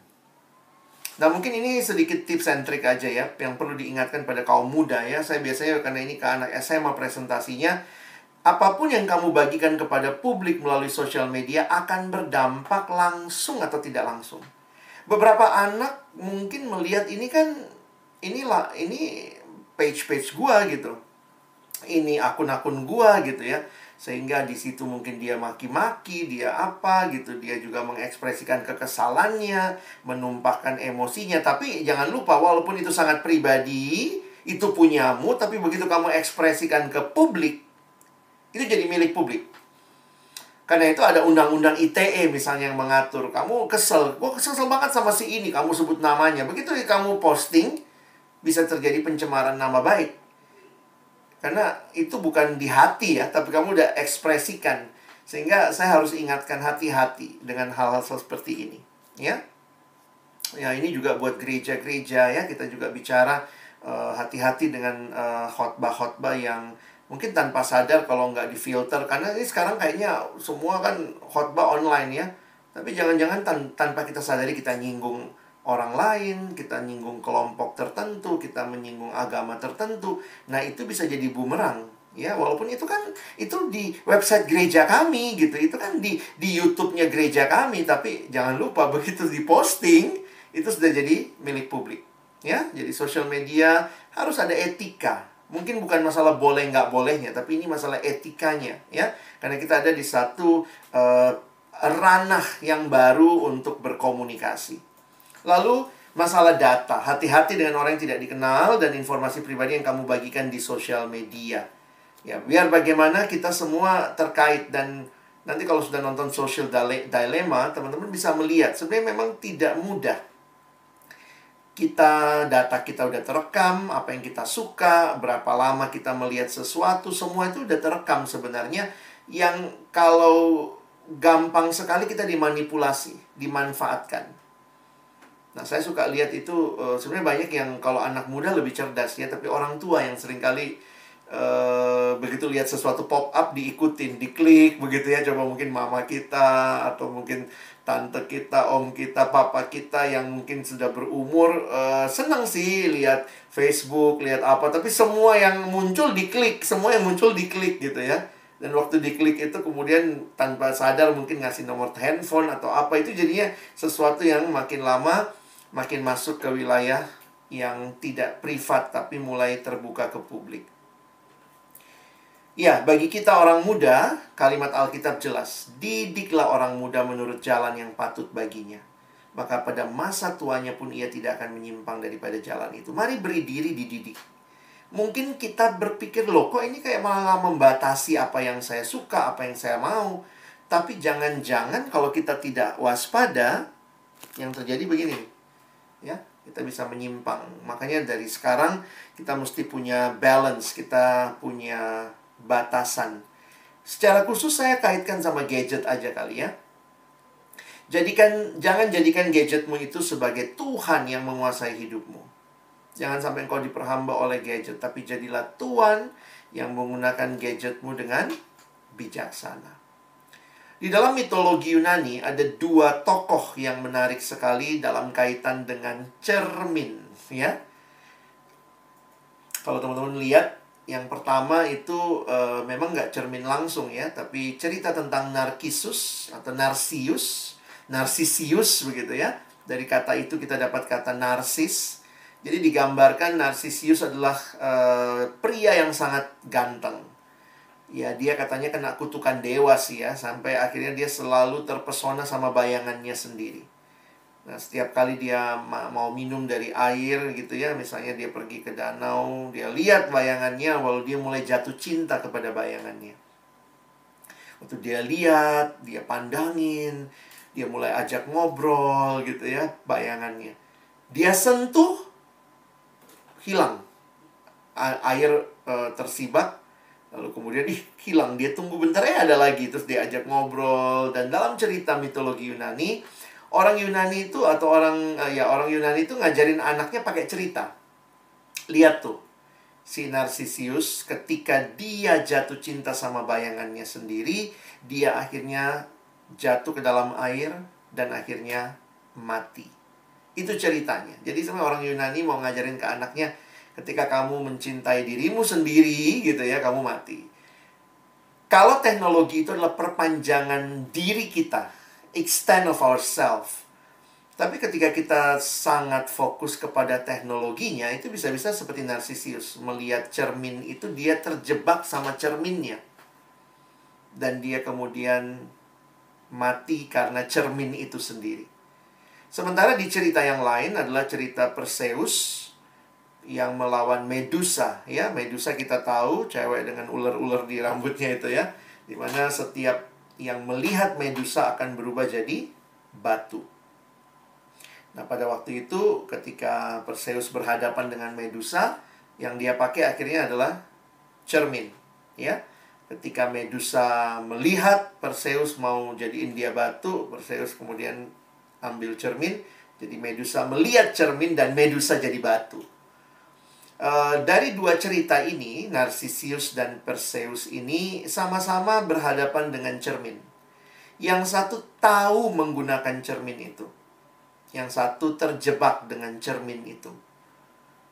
Nah mungkin ini sedikit tips and trick aja ya, yang perlu diingatkan pada kaum muda ya. Saya biasanya karena ini ke anak SMA presentasinya, apapun yang kamu bagikan kepada publik melalui sosial media akan berdampak langsung atau tidak langsung. Beberapa anak mungkin melihat ini kan, ini page-page gua gitu, ini akun-akun gua gitu ya. Sehingga di situ mungkin dia maki-maki, dia apa gitu, dia juga mengekspresikan kekesalannya, menumpahkan emosinya. Tapi jangan lupa, walaupun itu sangat pribadi, itu punyamu, tapi begitu kamu ekspresikan ke publik, itu jadi milik publik. Karena itu ada undang-undang ITE misalnya yang mengatur, kamu kesel, gue kesel banget sama si ini, kamu sebut namanya. Begitu kamu posting, bisa terjadi pencemaran nama baik. Karena itu bukan di hati ya, tapi kamu udah ekspresikan. Sehingga saya harus ingatkan hati-hati dengan hal-hal seperti ini ya. Ya ini juga buat gereja-gereja ya. Kita juga bicara hati-hati dengan khotbah-khotbah yang mungkin tanpa sadar kalau nggak difilter. Karena ini sekarang kayaknya semua kan khotbah online ya. Tapi jangan-jangan tanpa kita sadari kita nyinggung orang lain, kita nyinggung kelompok tertentu, kita menyinggung agama tertentu. Nah itu bisa jadi bumerang ya, walaupun itu kan itu di website gereja kami gitu, itu kan di YouTube-nya gereja kami. Tapi jangan lupa begitu diposting itu sudah jadi milik publik ya. Jadi sosial media harus ada etika. Mungkin bukan masalah boleh nggak bolehnya, tapi ini masalah etikanya ya. Karena kita ada di satu ranah yang baru untuk berkomunikasi. Lalu masalah data, hati-hati dengan orang yang tidak dikenal dan informasi pribadi yang kamu bagikan di sosial media. Ya, biar bagaimana kita semua terkait. Dan nanti kalau sudah nonton Social Dilemma, teman-teman bisa melihat sebenarnya memang tidak mudah. data kita udah terekam, apa yang kita suka, berapa lama kita melihat sesuatu, semua itu udah terekam sebenarnya. Yang kalau gampang sekali kita dimanipulasi, dimanfaatkan. Nah, saya suka lihat itu, sebenarnya banyak yang kalau anak muda lebih cerdas ya, tapi orang tua yang seringkali begitu lihat sesuatu pop up diikutin, diklik begitu ya. Coba mungkin mama kita atau mungkin tante kita, om kita, papa kita yang mungkin sudah berumur senang sih lihat Facebook, lihat apa, tapi semua yang muncul diklik, semua yang muncul diklik gitu ya. Dan waktu diklik itu kemudian tanpa sadar mungkin ngasih nomor handphone atau apa, itu jadinya sesuatu yang makin lama makin masuk ke wilayah yang tidak privat tapi mulai terbuka ke publik. Ya, bagi kita orang muda, kalimat Alkitab jelas. Didiklah orang muda menurut jalan yang patut baginya. Maka pada masa tuanya pun ia tidak akan menyimpang daripada jalan itu. Mari beri diri dididik. Mungkin kita berpikir, loh kok ini kayak malah membatasi apa yang saya suka, apa yang saya mau. Tapi jangan-jangan kalau kita tidak waspada, yang terjadi begini. Ya, kita bisa menyimpang. Makanya dari sekarang kita mesti punya balance, kita punya batasan. Secara khusus saya kaitkan sama gadget aja kali ya. Jangan jadikan gadgetmu itu sebagai Tuhan yang menguasai hidupmu. Jangan sampai engkau diperhamba oleh gadget, tapi jadilah Tuhan yang menggunakan gadgetmu dengan bijaksana. Di dalam mitologi Yunani ada dua tokoh yang menarik sekali dalam kaitan dengan cermin, ya. Kalau teman-teman lihat, yang pertama itu memang nggak cermin langsung ya, tapi cerita tentang Narcissus atau Narcissus begitu ya. Dari kata itu kita dapat kata narsis. Jadi digambarkan Narcissus adalah pria yang sangat ganteng. Ya, dia katanya kena kutukan dewa sih ya, sampai akhirnya dia selalu terpesona sama bayangannya sendiri. Nah, setiap kali dia mau minum dari air gitu ya, misalnya dia pergi ke danau, dia lihat bayangannya, lalu dia mulai jatuh cinta kepada bayangannya. Waktu dia lihat, dia pandangin, dia mulai ajak ngobrol gitu ya, bayangannya. Dia sentuh, hilang. Air tersibak, lalu kemudian hilang. Dia tunggu bentar ada lagi, terus dia ajak ngobrol. Dan dalam cerita mitologi Yunani, orang Yunani itu orang Yunani itu ngajarin anaknya pakai cerita. Lihat tuh, si Narcissus ketika dia jatuh cinta sama bayangannya sendiri, dia akhirnya jatuh ke dalam air dan akhirnya mati. Itu ceritanya. Jadi sebenarnya orang Yunani mau ngajarin ke anaknya, ketika kamu mencintai dirimu sendiri gitu ya, kamu mati. Kalau teknologi itu adalah perpanjangan diri kita, extent of ourselves. Tapi ketika kita sangat fokus kepada teknologinya, itu bisa-bisa seperti Narcissus. Melihat cermin itu, dia terjebak sama cerminnya. Dan dia kemudian mati karena cermin itu sendiri. Sementara di cerita yang lain adalah cerita Perseus yang melawan Medusa. Ya, Medusa kita tahu, cewek dengan ular-ular di rambutnya itu ya. Dimana setiap yang melihat Medusa akan berubah jadi batu. Nah, pada waktu itu ketika Perseus berhadapan dengan Medusa, yang dia pakai akhirnya adalah cermin, ya. Ketika Medusa melihat Perseus mau jadiin dia batu, Perseus kemudian ambil cermin. Jadi Medusa melihat cermin dan Medusa jadi batu. Dari dua cerita ini, Narcissus dan Perseus ini sama-sama berhadapan dengan cermin. Yang satu tahu menggunakan cermin itu, yang satu terjebak dengan cermin itu.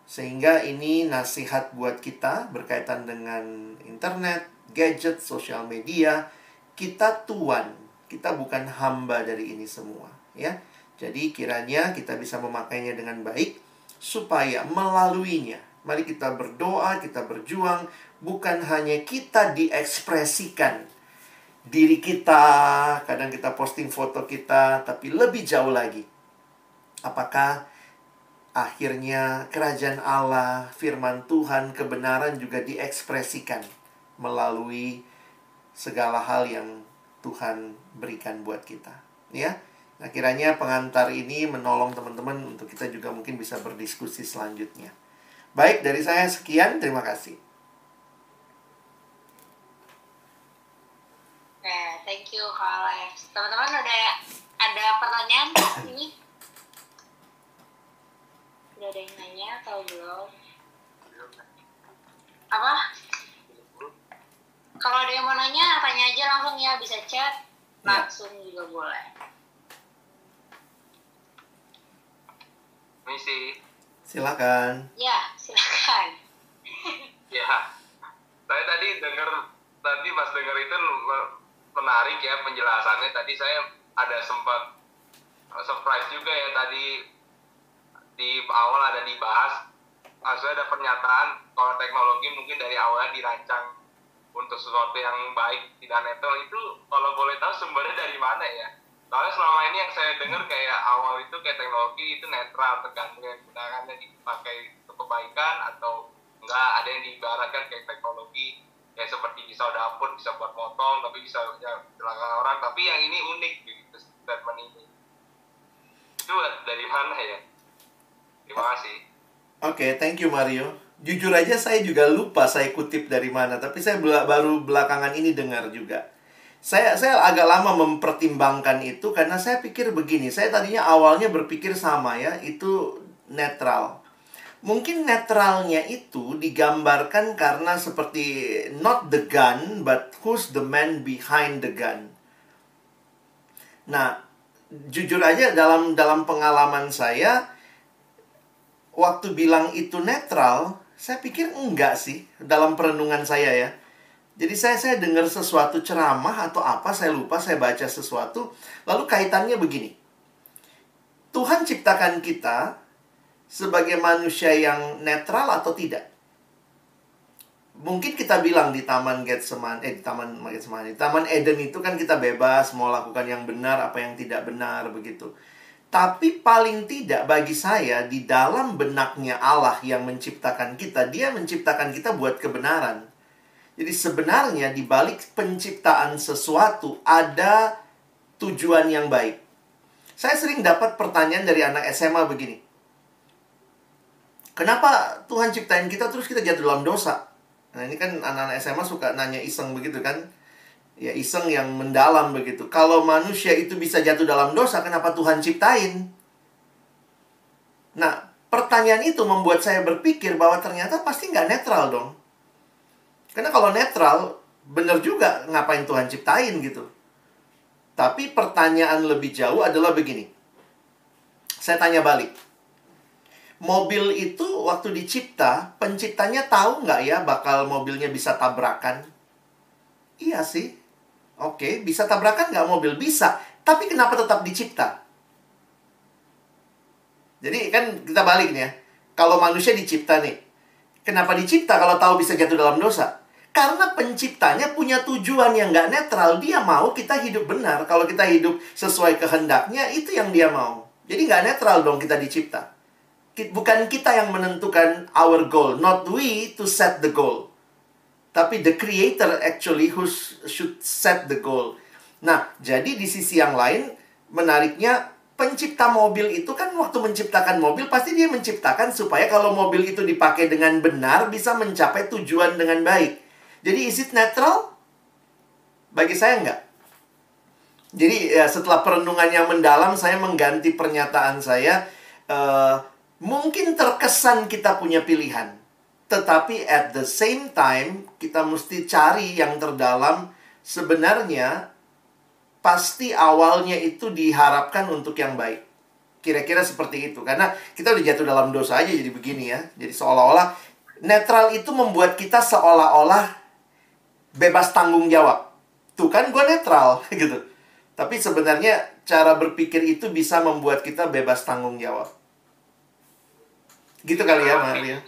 Sehingga ini nasihat buat kita berkaitan dengan internet, gadget, sosial media. Kita tuan, kita bukan hamba dari ini semua, ya. Jadi kiranya kita bisa memakainya dengan baik supaya melaluinya. Mari kita berdoa, kita berjuang, bukan hanya kita diekspresikan diri kita, kadang kita posting foto kita, tapi lebih jauh lagi. Apakah akhirnya kerajaan Allah, firman Tuhan, kebenaran juga diekspresikan melalui segala hal yang Tuhan berikan buat kita, ya. Nah, kiranya pengantar ini menolong teman-teman untuk kita juga mungkin bisa berdiskusi selanjutnya. Baik, dari saya sekian. Terima kasih. Oke, thank you Kak Alex. Teman-teman ada pertanyaan ini? Udah ada yang nanya atau belum? Apa? Kalau ada yang mau nanya, tanya aja langsung ya. Bisa chat, langsung juga boleh. Misi. Silakan. Ya, silakan. Ya, saya tadi pas dengar itu menarik ya penjelasannya. Tadi saya ada sempat surprise juga ya, tadi di awal ada dibahas. Maksudnya ada pernyataan kalau teknologi mungkin dari awalnya dirancang untuk sesuatu yang baik, tidak netral. Itu kalau boleh tahu sumbernya dari mana ya? Soalnya selama ini yang saya dengar kayak awal itu kayak teknologi itu netral, tergantung yang gunakannya dipakai untuk kebaikan atau enggak. Ada yang diibaratkan kayak teknologi kayak seperti pisau dapur, bisa buat motong tapi bisa celaka orang. Tapi yang ini unik gitu statement ini. Itu dari mana ya? Terima kasih. Oke, thank you Mario. Jujur aja saya juga lupa saya kutip dari mana, tapi saya baru belakangan ini dengar juga. Saya agak lama mempertimbangkan itu karena saya pikir begini. Saya tadinya awalnya berpikir sama ya, itu netral. Mungkin netralnya itu digambarkan karena seperti not the gun, but who's the man behind the gun. Nah, jujur aja dalam pengalaman saya, waktu bilang itu netral, saya pikir enggak sih dalam perenungan saya ya. Jadi saya dengar sesuatu ceramah atau apa, saya lupa, saya baca sesuatu. Lalu kaitannya begini. Tuhan ciptakan kita sebagai manusia yang netral atau tidak? Mungkin kita bilang di Taman Getsemani, di Taman Eden itu kan kita bebas mau lakukan yang benar, apa yang tidak benar, begitu. Tapi paling tidak bagi saya, di dalam benaknya Allah yang menciptakan kita, Dia menciptakan kita buat kebenaran. Jadi sebenarnya di balik penciptaan sesuatu ada tujuan yang baik. Saya sering dapat pertanyaan dari anak SMA begini. Kenapa Tuhan ciptain kita terus kita jatuh dalam dosa? Nah ini kan anak-anak SMA suka nanya iseng begitu kan. Ya iseng yang mendalam begitu. Kalau manusia itu bisa jatuh dalam dosa, kenapa Tuhan ciptain? Nah pertanyaan itu membuat saya berpikir bahwa ternyata pasti nggak netral dong. Karena kalau netral, benar juga ngapain Tuhan ciptain gitu. Tapi pertanyaan lebih jauh adalah begini. Saya tanya balik. Mobil itu waktu dicipta, penciptanya tahu nggak ya bakal mobilnya bisa tabrakan? Iya sih. Oke, bisa tabrakan nggak mobil? Bisa. Tapi kenapa tetap dicipta? Jadi kan kita balik nih ya. Kalau manusia dicipta nih. Kenapa dicipta kalau tahu bisa jatuh dalam dosa? Karena penciptanya punya tujuan yang nggak netral. Dia mau kita hidup benar. Kalau kita hidup sesuai kehendaknya, itu yang dia mau. Jadi nggak netral dong kita dicipta. Bukan kita yang menentukan our goal. Not we to set the goal. Tapi the creator actually who should set the goal. Nah, jadi di sisi yang lain, menariknya, pencipta mobil itu kan waktu menciptakan mobil, pasti dia menciptakan supaya kalau mobil itu dipakai dengan benar, bisa mencapai tujuan dengan baik. Jadi, is it natural? Bagi saya enggak. Jadi, ya, setelah perenungan yang mendalam, saya mengganti pernyataan saya. Mungkin terkesan kita punya pilihan. Tetapi at the same time, kita mesti cari yang terdalam. Sebenarnya, pasti awalnya itu diharapkan untuk yang baik. Kira-kira seperti itu. Karena kita udah jatuh dalam dosa aja jadi begini ya. Jadi seolah-olah netral itu membuat kita seolah-olah bebas tanggung jawab. Tuh kan gue netral gitu. Tapi sebenarnya cara berpikir itu bisa membuat kita bebas tanggung jawab. Gitu kali ya, Maria.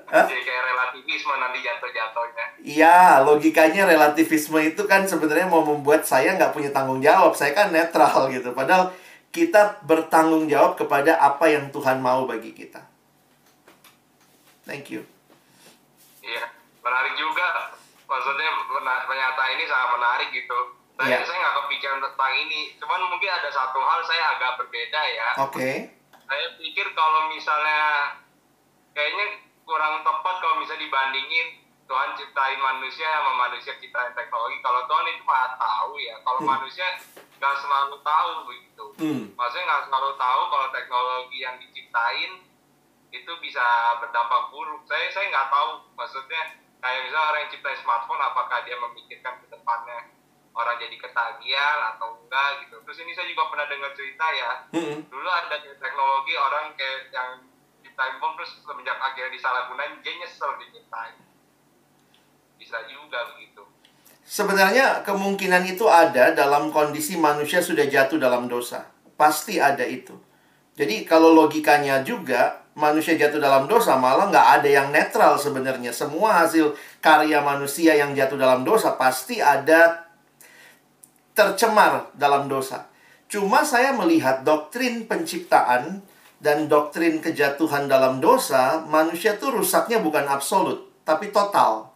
Jadi kayak relativisme nanti jatuh-jatuhnya. Iya, logikanya relativisme itu kan sebenarnya mau membuat saya nggak punya tanggung jawab. Saya kan netral gitu. Padahal kita bertanggung jawab kepada apa yang Tuhan mau bagi kita. Thank you. Iya, menarik juga. Maksudnya pernyataan ini sangat menarik gitu. Saya nggak kepikiran tentang ini. Cuman mungkin ada satu hal saya agak berbeda ya. Oke. Saya pikir kalau misalnya kayaknya kurang tepat kalau misalnya dibandingin Tuhan ciptain manusia sama manusia ciptain teknologi. Kalau Tuhan itu maha tahu ya. Kalau manusia nggak selalu tahu begitu. Maksudnya nggak selalu tahu kalau teknologi yang diciptain itu bisa berdampak buruk. Saya nggak tahu. Maksudnya kayak misalnya orang yang ciptain smartphone, apakah dia memikirkan ke depannya orang jadi ketagihan atau enggak gitu. Terus ini saya juga pernah dengar cerita ya. Dulu ada teknologi orang kayak yang ciptain bom terus semenjak akhirnya disalahgunain dia nyesel diciptain. Bisa juga begitu. Sebenarnya kemungkinan itu ada dalam kondisi manusia sudah jatuh dalam dosa. Pasti ada itu. Jadi kalau logikanya juga, manusia jatuh dalam dosa malah nggak ada yang netral sebenarnya. Semua hasil karya manusia yang jatuh dalam dosa pasti ada tercemar dalam dosa. Cuma saya melihat doktrin penciptaan dan doktrin kejatuhan dalam dosa, manusia tuh rusaknya bukan absolut, tapi total.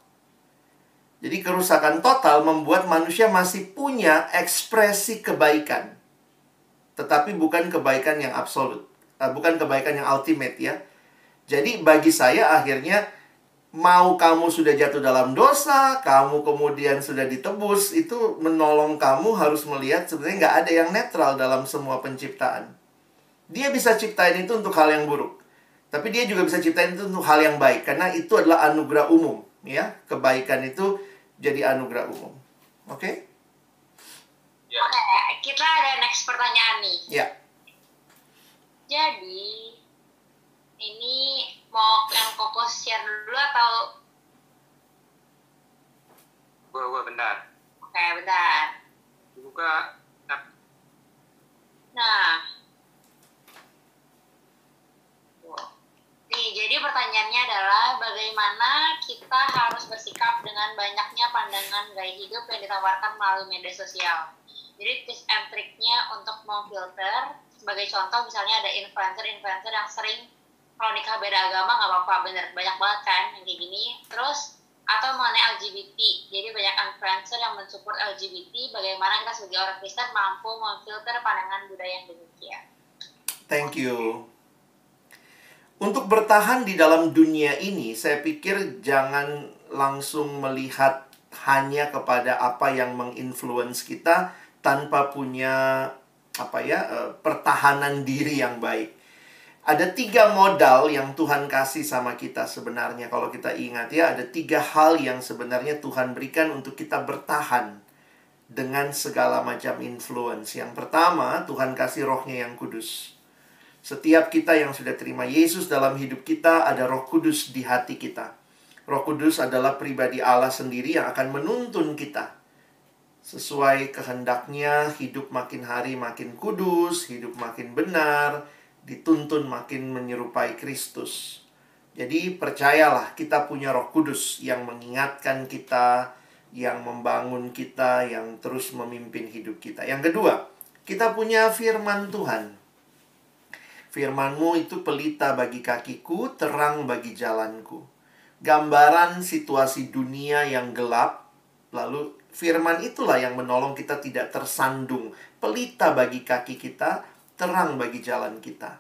Jadi kerusakan total membuat manusia masih punya ekspresi kebaikan. Tetapi bukan kebaikan yang absolut. Bukan kebaikan yang ultimate ya. Jadi bagi saya akhirnya, mau kamu sudah jatuh dalam dosa, kamu kemudian sudah ditebus, itu menolong kamu harus melihat sebenarnya nggak ada yang netral dalam semua penciptaan. Dia bisa ciptain itu untuk hal yang buruk. Tapi dia juga bisa ciptain itu untuk hal yang baik. Karena itu adalah anugerah umum. Ya, kebaikan itu jadi anugerah umum. Oke? Ya. Oke, kita ada next pertanyaan nih. Ya. Jadi, ini mau yang Koko share dulu atau? Gua benar. Oke, bentar. Buka. Nah. Nih, jadi pertanyaannya adalah bagaimana kita harus bersikap dengan banyaknya pandangan gaya hidup yang ditawarkan melalui media sosial. Jadi tips and triknya untuk memfilter, sebagai contoh misalnya ada influencer yang sering kalau nikah beda agama nggak apa-apa, bener, banyak banget kan yang kayak gini. Terus atau mengenai LGBT, jadi banyak influencer yang mensupport LGBT, bagaimana kita sebagai orang Kristen mampu memfilter pandangan budaya yang demikian. Thank you. Untuk bertahan di dalam dunia ini, saya pikir jangan langsung melihat hanya kepada apa yang menginfluence kita tanpa punya pertahanan diri yang baik. Ada 3 modal yang Tuhan kasih sama kita sebenarnya. Kalau kita ingat ya, ada 3 hal yang sebenarnya Tuhan berikan untuk kita bertahan dengan segala macam influence. Yang pertama, Tuhan kasih Roh-Nya yang kudus. Setiap kita yang sudah terima Yesus dalam hidup kita, ada Roh Kudus di hati kita. Roh Kudus adalah pribadi Allah sendiri yang akan menuntun kita. Sesuai kehendaknya, hidup makin hari makin kudus, hidup makin benar, dituntun makin menyerupai Kristus. Jadi percayalah, kita punya Roh Kudus yang mengingatkan kita, yang membangun kita, yang terus memimpin hidup kita. Yang kedua, kita punya firman Tuhan. Firman-Mu itu pelita bagi kakiku, terang bagi jalanku. Gambaran situasi dunia yang gelap, lalu firman itulah yang menolong kita tidak tersandung. Pelita bagi kaki kita, terang bagi jalan kita.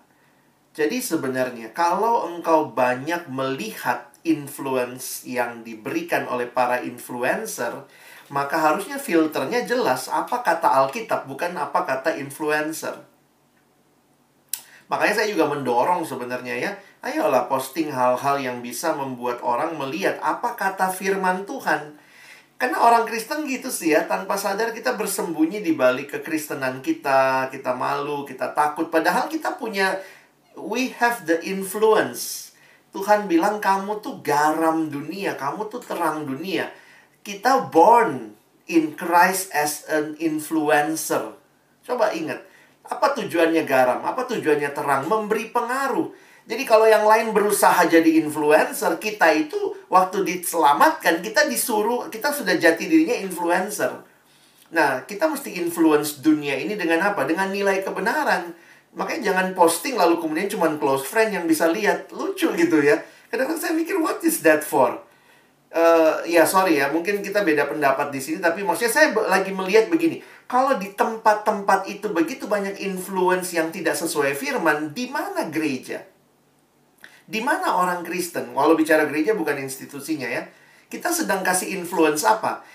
Jadi sebenarnya kalau engkau banyak melihat influence yang diberikan oleh para influencer, maka harusnya filternya jelas apa kata Alkitab, bukan apa kata influencer. Makanya saya juga mendorong sebenarnya ya, ayolah posting hal-hal yang bisa membuat orang melihat apa kata firman Tuhan. Karena orang Kristen gitu sih ya, tanpa sadar kita bersembunyi di balik kekristenan kita, kita malu, kita takut. Padahal kita punya, we have the influence. Tuhan bilang kamu tuh garam dunia, kamu tuh terang dunia. Kita born in Christ as an influencer. Coba ingat. Apa tujuannya garam? Apa tujuannya terang? Memberi pengaruh. Jadi kalau yang lain berusaha jadi influencer, kita itu waktu diselamatkan, kita disuruh, kita sudah jati dirinya influencer. Nah, kita mesti influence dunia ini dengan apa? Dengan nilai kebenaran. Makanya jangan posting lalu kemudian cuma close friend yang bisa lihat. Lucu gitu ya. Kadang-kadang saya mikir, what is that for? Ya sorry ya, mungkin kita beda pendapat di sini, tapi maksudnya saya lagi melihat begini. Kalau di tempat-tempat itu begitu banyak influence yang tidak sesuai firman, di mana gereja? Di mana orang Kristen? Walau bicara gereja bukan institusinya ya. Kita sedang kasih influence apa?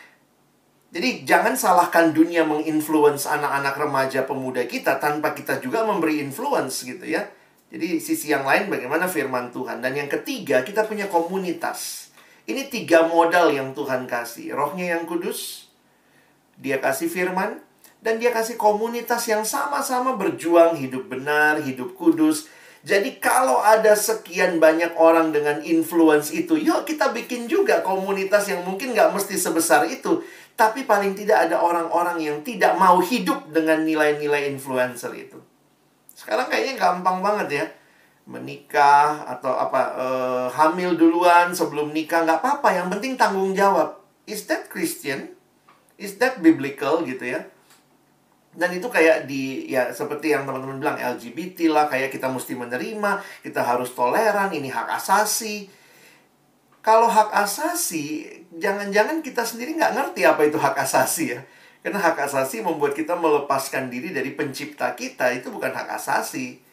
Jadi jangan salahkan dunia menginfluence anak-anak remaja pemuda kita tanpa kita juga memberi influence gitu ya. Jadi sisi yang lain bagaimana firman Tuhan. Dan yang ketiga, kita punya komunitas. Ini 3 modal yang Tuhan kasih. Rohnya yang kudus, Dia kasih firman, dan Dia kasih komunitas yang sama-sama berjuang hidup benar, hidup kudus. Jadi kalau ada sekian banyak orang dengan influence itu, yuk kita bikin juga komunitas yang mungkin nggak mesti sebesar itu. Tapi paling tidak ada orang-orang yang tidak mau hidup dengan nilai-nilai influencer itu. Sekarang kayaknya gampang banget ya. Menikah atau hamil duluan sebelum nikah, nggak apa-apa, yang penting tanggung jawab. Is that Christian? Is that biblical gitu ya? Dan itu kayak ya seperti yang teman-teman bilang, LGBT lah, kayak kita mesti menerima, kita harus toleran, ini hak asasi. Kalau hak asasi, jangan-jangan kita sendiri nggak ngerti apa itu hak asasi ya. Karena hak asasi membuat kita melepaskan diri dari pencipta kita, itu bukan hak asasi.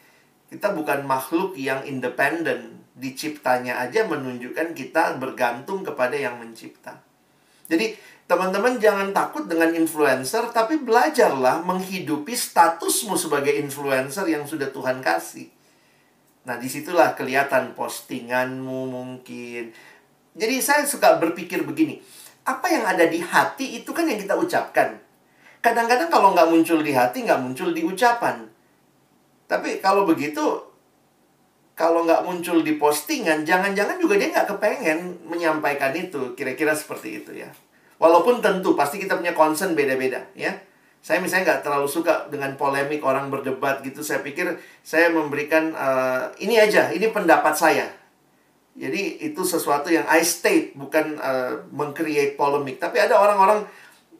Kita bukan makhluk yang independen. Diciptanya aja menunjukkan kita bergantung kepada yang mencipta. Jadi, teman-teman jangan takut dengan influencer, tapi belajarlah menghidupi statusmu sebagai influencer yang sudah Tuhan kasih. Nah, disitulah kelihatan postinganmu mungkin. Jadi, saya suka berpikir begini. Apa yang ada di hati itu kan yang kita ucapkan. Kadang-kadang kalau nggak muncul di hati, nggak muncul di ucapan. Tapi kalau begitu, kalau nggak muncul di postingan, jangan-jangan juga dia nggak kepengen menyampaikan itu. Kira-kira seperti itu ya. Walaupun tentu, pasti kita punya concern beda-beda ya. Saya misalnya nggak terlalu suka dengan polemik orang berdebat gitu. Saya pikir saya memberikan, ini aja, ini pendapat saya. Jadi itu sesuatu yang I state, bukan meng-create polemik. Tapi ada orang-orang,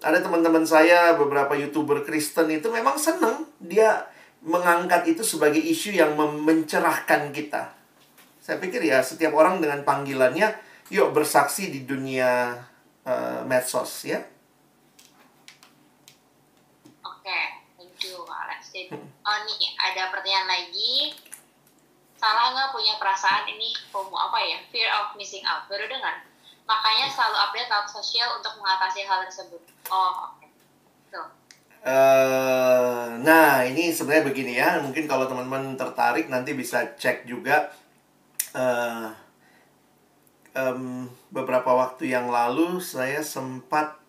ada teman-teman saya, beberapa YouTuber Kristen itu memang seneng. Dia mengangkat itu sebagai isu yang mencerahkan kita. Saya pikir ya setiap orang dengan panggilannya, yuk bersaksi di dunia medsos ya. Oke, thank you Alex. Oh nih ada pertanyaan lagi. Salah nggak punya perasaan ini FOMO apa ya? Fear of missing out. Baru dengar. Makanya selalu update lewat sosial untuk mengatasi hal tersebut. Oh oke. Tuh. Nah, ini sebenarnya begini ya. Mungkin kalau teman-teman tertarik nanti bisa cek juga. Beberapa waktu yang lalu saya sempat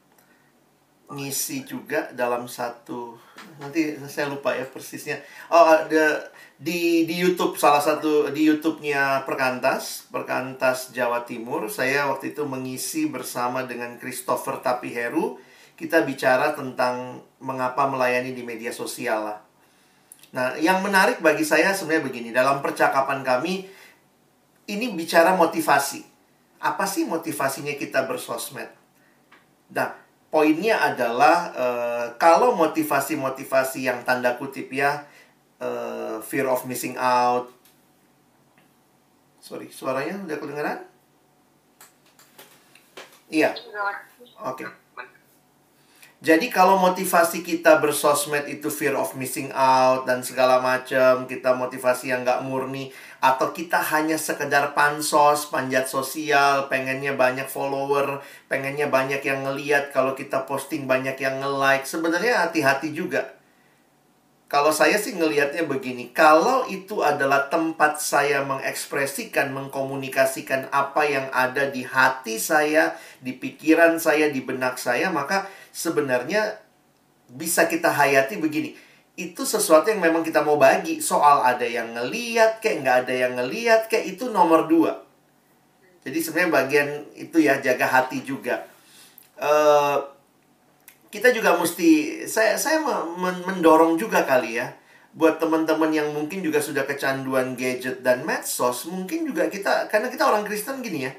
ngisi juga dalam satu, nanti saya lupa ya persisnya. Oh, ada di YouTube, salah satu di YouTube-nya Perkantas Jawa Timur. Saya waktu itu mengisi bersama dengan Christopher Tapiheru. Kita bicara tentang mengapa melayani di media sosial lah. Nah, yang menarik bagi saya sebenarnya begini. Dalam percakapan kami, ini bicara motivasi. Apa sih motivasinya kita bersosmed? Nah, poinnya adalah kalau motivasi-motivasi yang tanda kutip ya, fear of missing out. Sorry, suaranya udah kedengeran? Iya. Oke. Jadi kalau motivasi kita bersosmed itu fear of missing out dan segala macam, kita motivasi yang nggak murni, atau kita hanya sekedar pansos, panjat sosial, pengennya banyak follower, pengennya banyak yang ngeliat, kalau kita posting banyak yang nge-like, sebenarnya hati-hati juga. Kalau saya sih ngelihatnya begini, kalau itu adalah tempat saya mengekspresikan, mengkomunikasikan apa yang ada di hati saya, di pikiran saya, di benak saya, maka sebenarnya bisa kita hayati begini. Itu sesuatu yang memang kita mau bagi. Soal ada yang ngeliat, kayak nggak ada yang ngeliat, kayak itu nomor 2. Jadi sebenarnya bagian itu ya, jaga hati juga. Kita juga mesti, saya mendorong juga kali ya, buat teman-teman yang mungkin juga sudah kecanduan gadget dan medsos, mungkin juga kita, karena kita orang Kristen gini ya,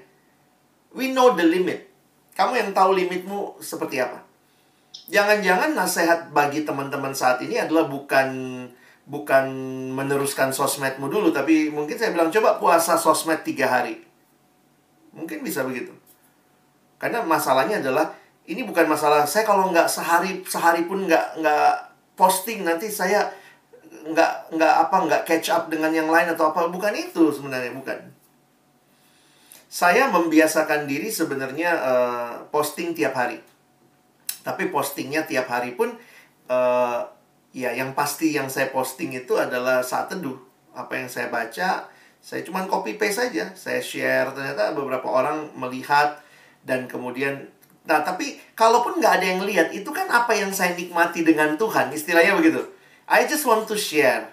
we know the limit. Kamu yang tahu limitmu seperti apa. Jangan-jangan nasihat bagi teman-teman saat ini adalah bukan meneruskan sosmedmu dulu, tapi mungkin saya bilang coba puasa sosmed 3 hari. Mungkin bisa begitu. Karena masalahnya adalah, ini bukan masalah saya kalau nggak sehari pun nggak posting, nanti saya nggak catch up dengan yang lain atau apa. Bukan itu sebenarnya, bukan. Saya membiasakan diri sebenarnya posting tiap hari. Tapi postingnya tiap hari pun ya yang pasti yang saya posting itu adalah saat teduh. Apa yang saya baca, saya cuma copy paste saja. Saya share, ternyata beberapa orang melihat. Dan kemudian, nah tapi kalaupun nggak ada yang lihat, itu kan apa yang saya nikmati dengan Tuhan. Istilahnya begitu. I just want to share.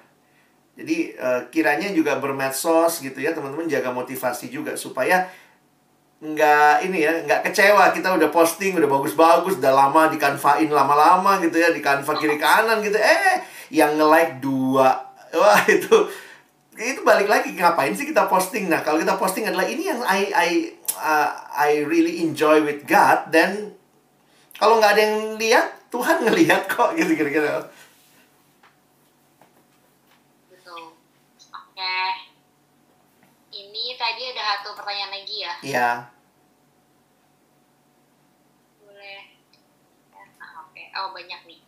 Jadi kiranya juga bermedsos gitu ya, teman-teman jaga motivasi juga supaya nggak kecewa. Kita udah posting, udah bagus-bagus, udah lama di Canva-in lama-lama gitu ya, di Canva kiri kanan gitu. Yang nge-like 2. Wah, itu balik lagi, ngapain sih kita posting? Nah, kalau kita posting adalah ini yang I really enjoy with God, dan kalau nggak ada yang lihat, Tuhan ngelihat kok, gitu kira-kira. Ini tadi ada satu pertanyaan lagi ya? Iya. Boleh. Oke. Oh, banyak nih.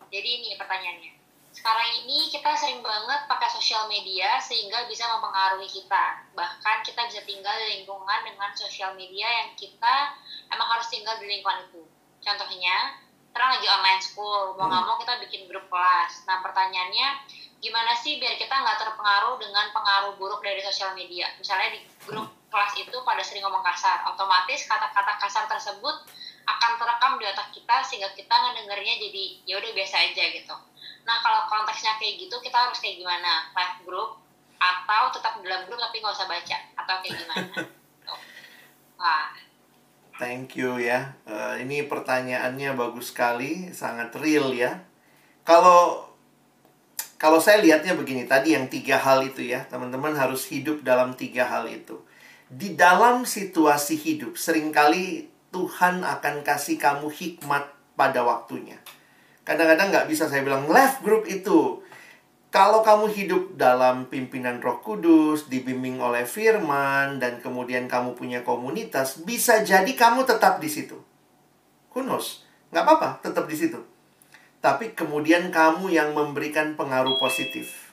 Jadi ini pertanyaannya. Sekarang ini kita sering banget pakai sosial media sehingga bisa mempengaruhi kita. Bahkan kita bisa tinggal di lingkungan dengan sosial media yang kita emang harus tinggal di lingkungan itu. Contohnya, sekarang lagi online school, mau nggak mau kita bikin grup kelas. Nah, pertanyaannya, gimana sih biar kita nggak terpengaruh dengan pengaruh buruk dari sosial media? Misalnya di grup kelas itu pada sering ngomong kasar, otomatis kata-kata kasar tersebut akan terekam di otak kita sehingga kita ngedengernya jadi ya udah biasa aja gitu. Nah, kalau konteksnya kayak gitu, kita harus kayak gimana? Live group atau tetap dalam grup tapi nggak usah baca, atau kayak gimana? Wah. Thank you ya. Ini pertanyaannya bagus sekali, sangat real ya. Kalau saya lihatnya begini, tadi yang 3 hal itu ya, teman-teman harus hidup dalam 3 hal itu. Di dalam situasi hidup, seringkali Tuhan akan kasih kamu hikmat pada waktunya. Kadang-kadang nggak bisa saya bilang, live group itu. Kalau kamu hidup dalam pimpinan Roh Kudus, dibimbing oleh firman, dan kemudian kamu punya komunitas, bisa jadi kamu tetap di situ. Who knows? Nggak apa-apa, tetap di situ. Tapi kemudian kamu yang memberikan pengaruh positif.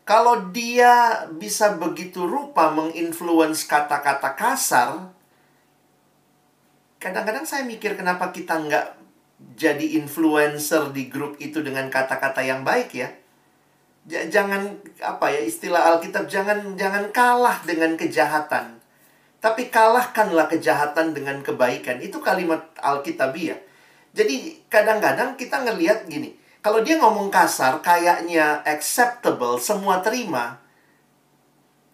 Kalau dia bisa begitu rupa menginfluence kata-kata kasar, kadang-kadang saya mikir kenapa kita nggak jadi influencer di grup itu dengan kata-kata yang baik ya. Jangan, istilah Alkitab, jangan kalah dengan kejahatan. Tapi kalahkanlah kejahatan dengan kebaikan. Itu kalimat Alkitabiah. Jadi kadang-kadang kita ngelihat gini, kalau dia ngomong kasar, kayaknya acceptable, semua terima.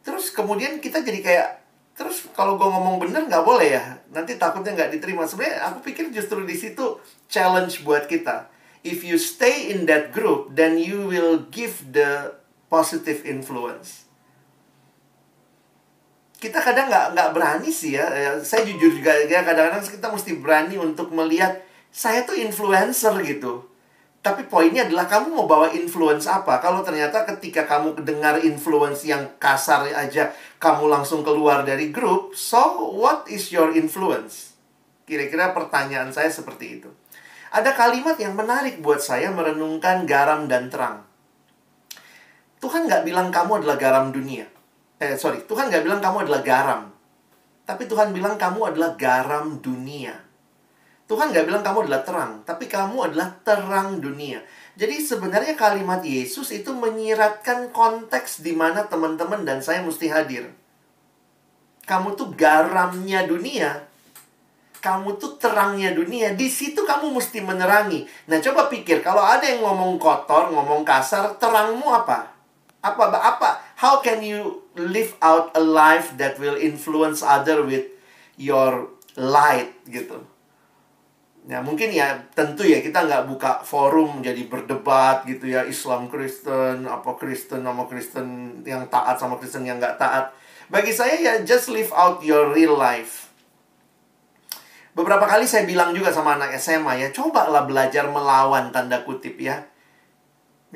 Terus kemudian kita jadi kayak, terus kalau gue ngomong bener nggak boleh ya? Nanti takutnya nggak diterima. Sebenarnya aku pikir justru di situ challenge buat kita. If you stay in that group, then you will give the positive influence. Kita kadang nggak berani sih ya. Saya jujur juga ya, kadang-kadang kita mesti berani untuk melihat, saya tuh influencer gitu. Tapi poinnya adalah kamu mau bawa influence apa? Kalau ternyata ketika kamu dengar influence yang kasar aja, kamu langsung keluar dari grup, so what is your influence? Kira-kira pertanyaan saya seperti itu. Ada kalimat yang menarik buat saya merenungkan garam dan terang. Tuhan nggak bilang kamu adalah garam dunia. Tuhan nggak bilang kamu adalah garam. Tapi Tuhan bilang kamu adalah garam dunia. Tuhan nggak bilang kamu adalah terang, tapi kamu adalah terang dunia. Jadi sebenarnya kalimat Yesus itu menyiratkan konteks di mana teman-teman dan saya mesti hadir. Kamu tuh garamnya dunia. Kamu tuh terangnya dunia. Di situ kamu mesti menerangi. Nah, coba pikir, kalau ada yang ngomong kotor, ngomong kasar, terangmu apa? Apa? How can you live out a life that will influence other with your light gitu? Ya mungkin ya tentu ya kita nggak buka forum jadi berdebat gitu ya, Islam Kristen, apa Kristen sama Kristen yang taat sama Kristen yang nggak taat. Bagi saya ya just live out your real life. Beberapa kali saya bilang juga sama anak SMA ya, cobalah belajar melawan tanda kutip ya.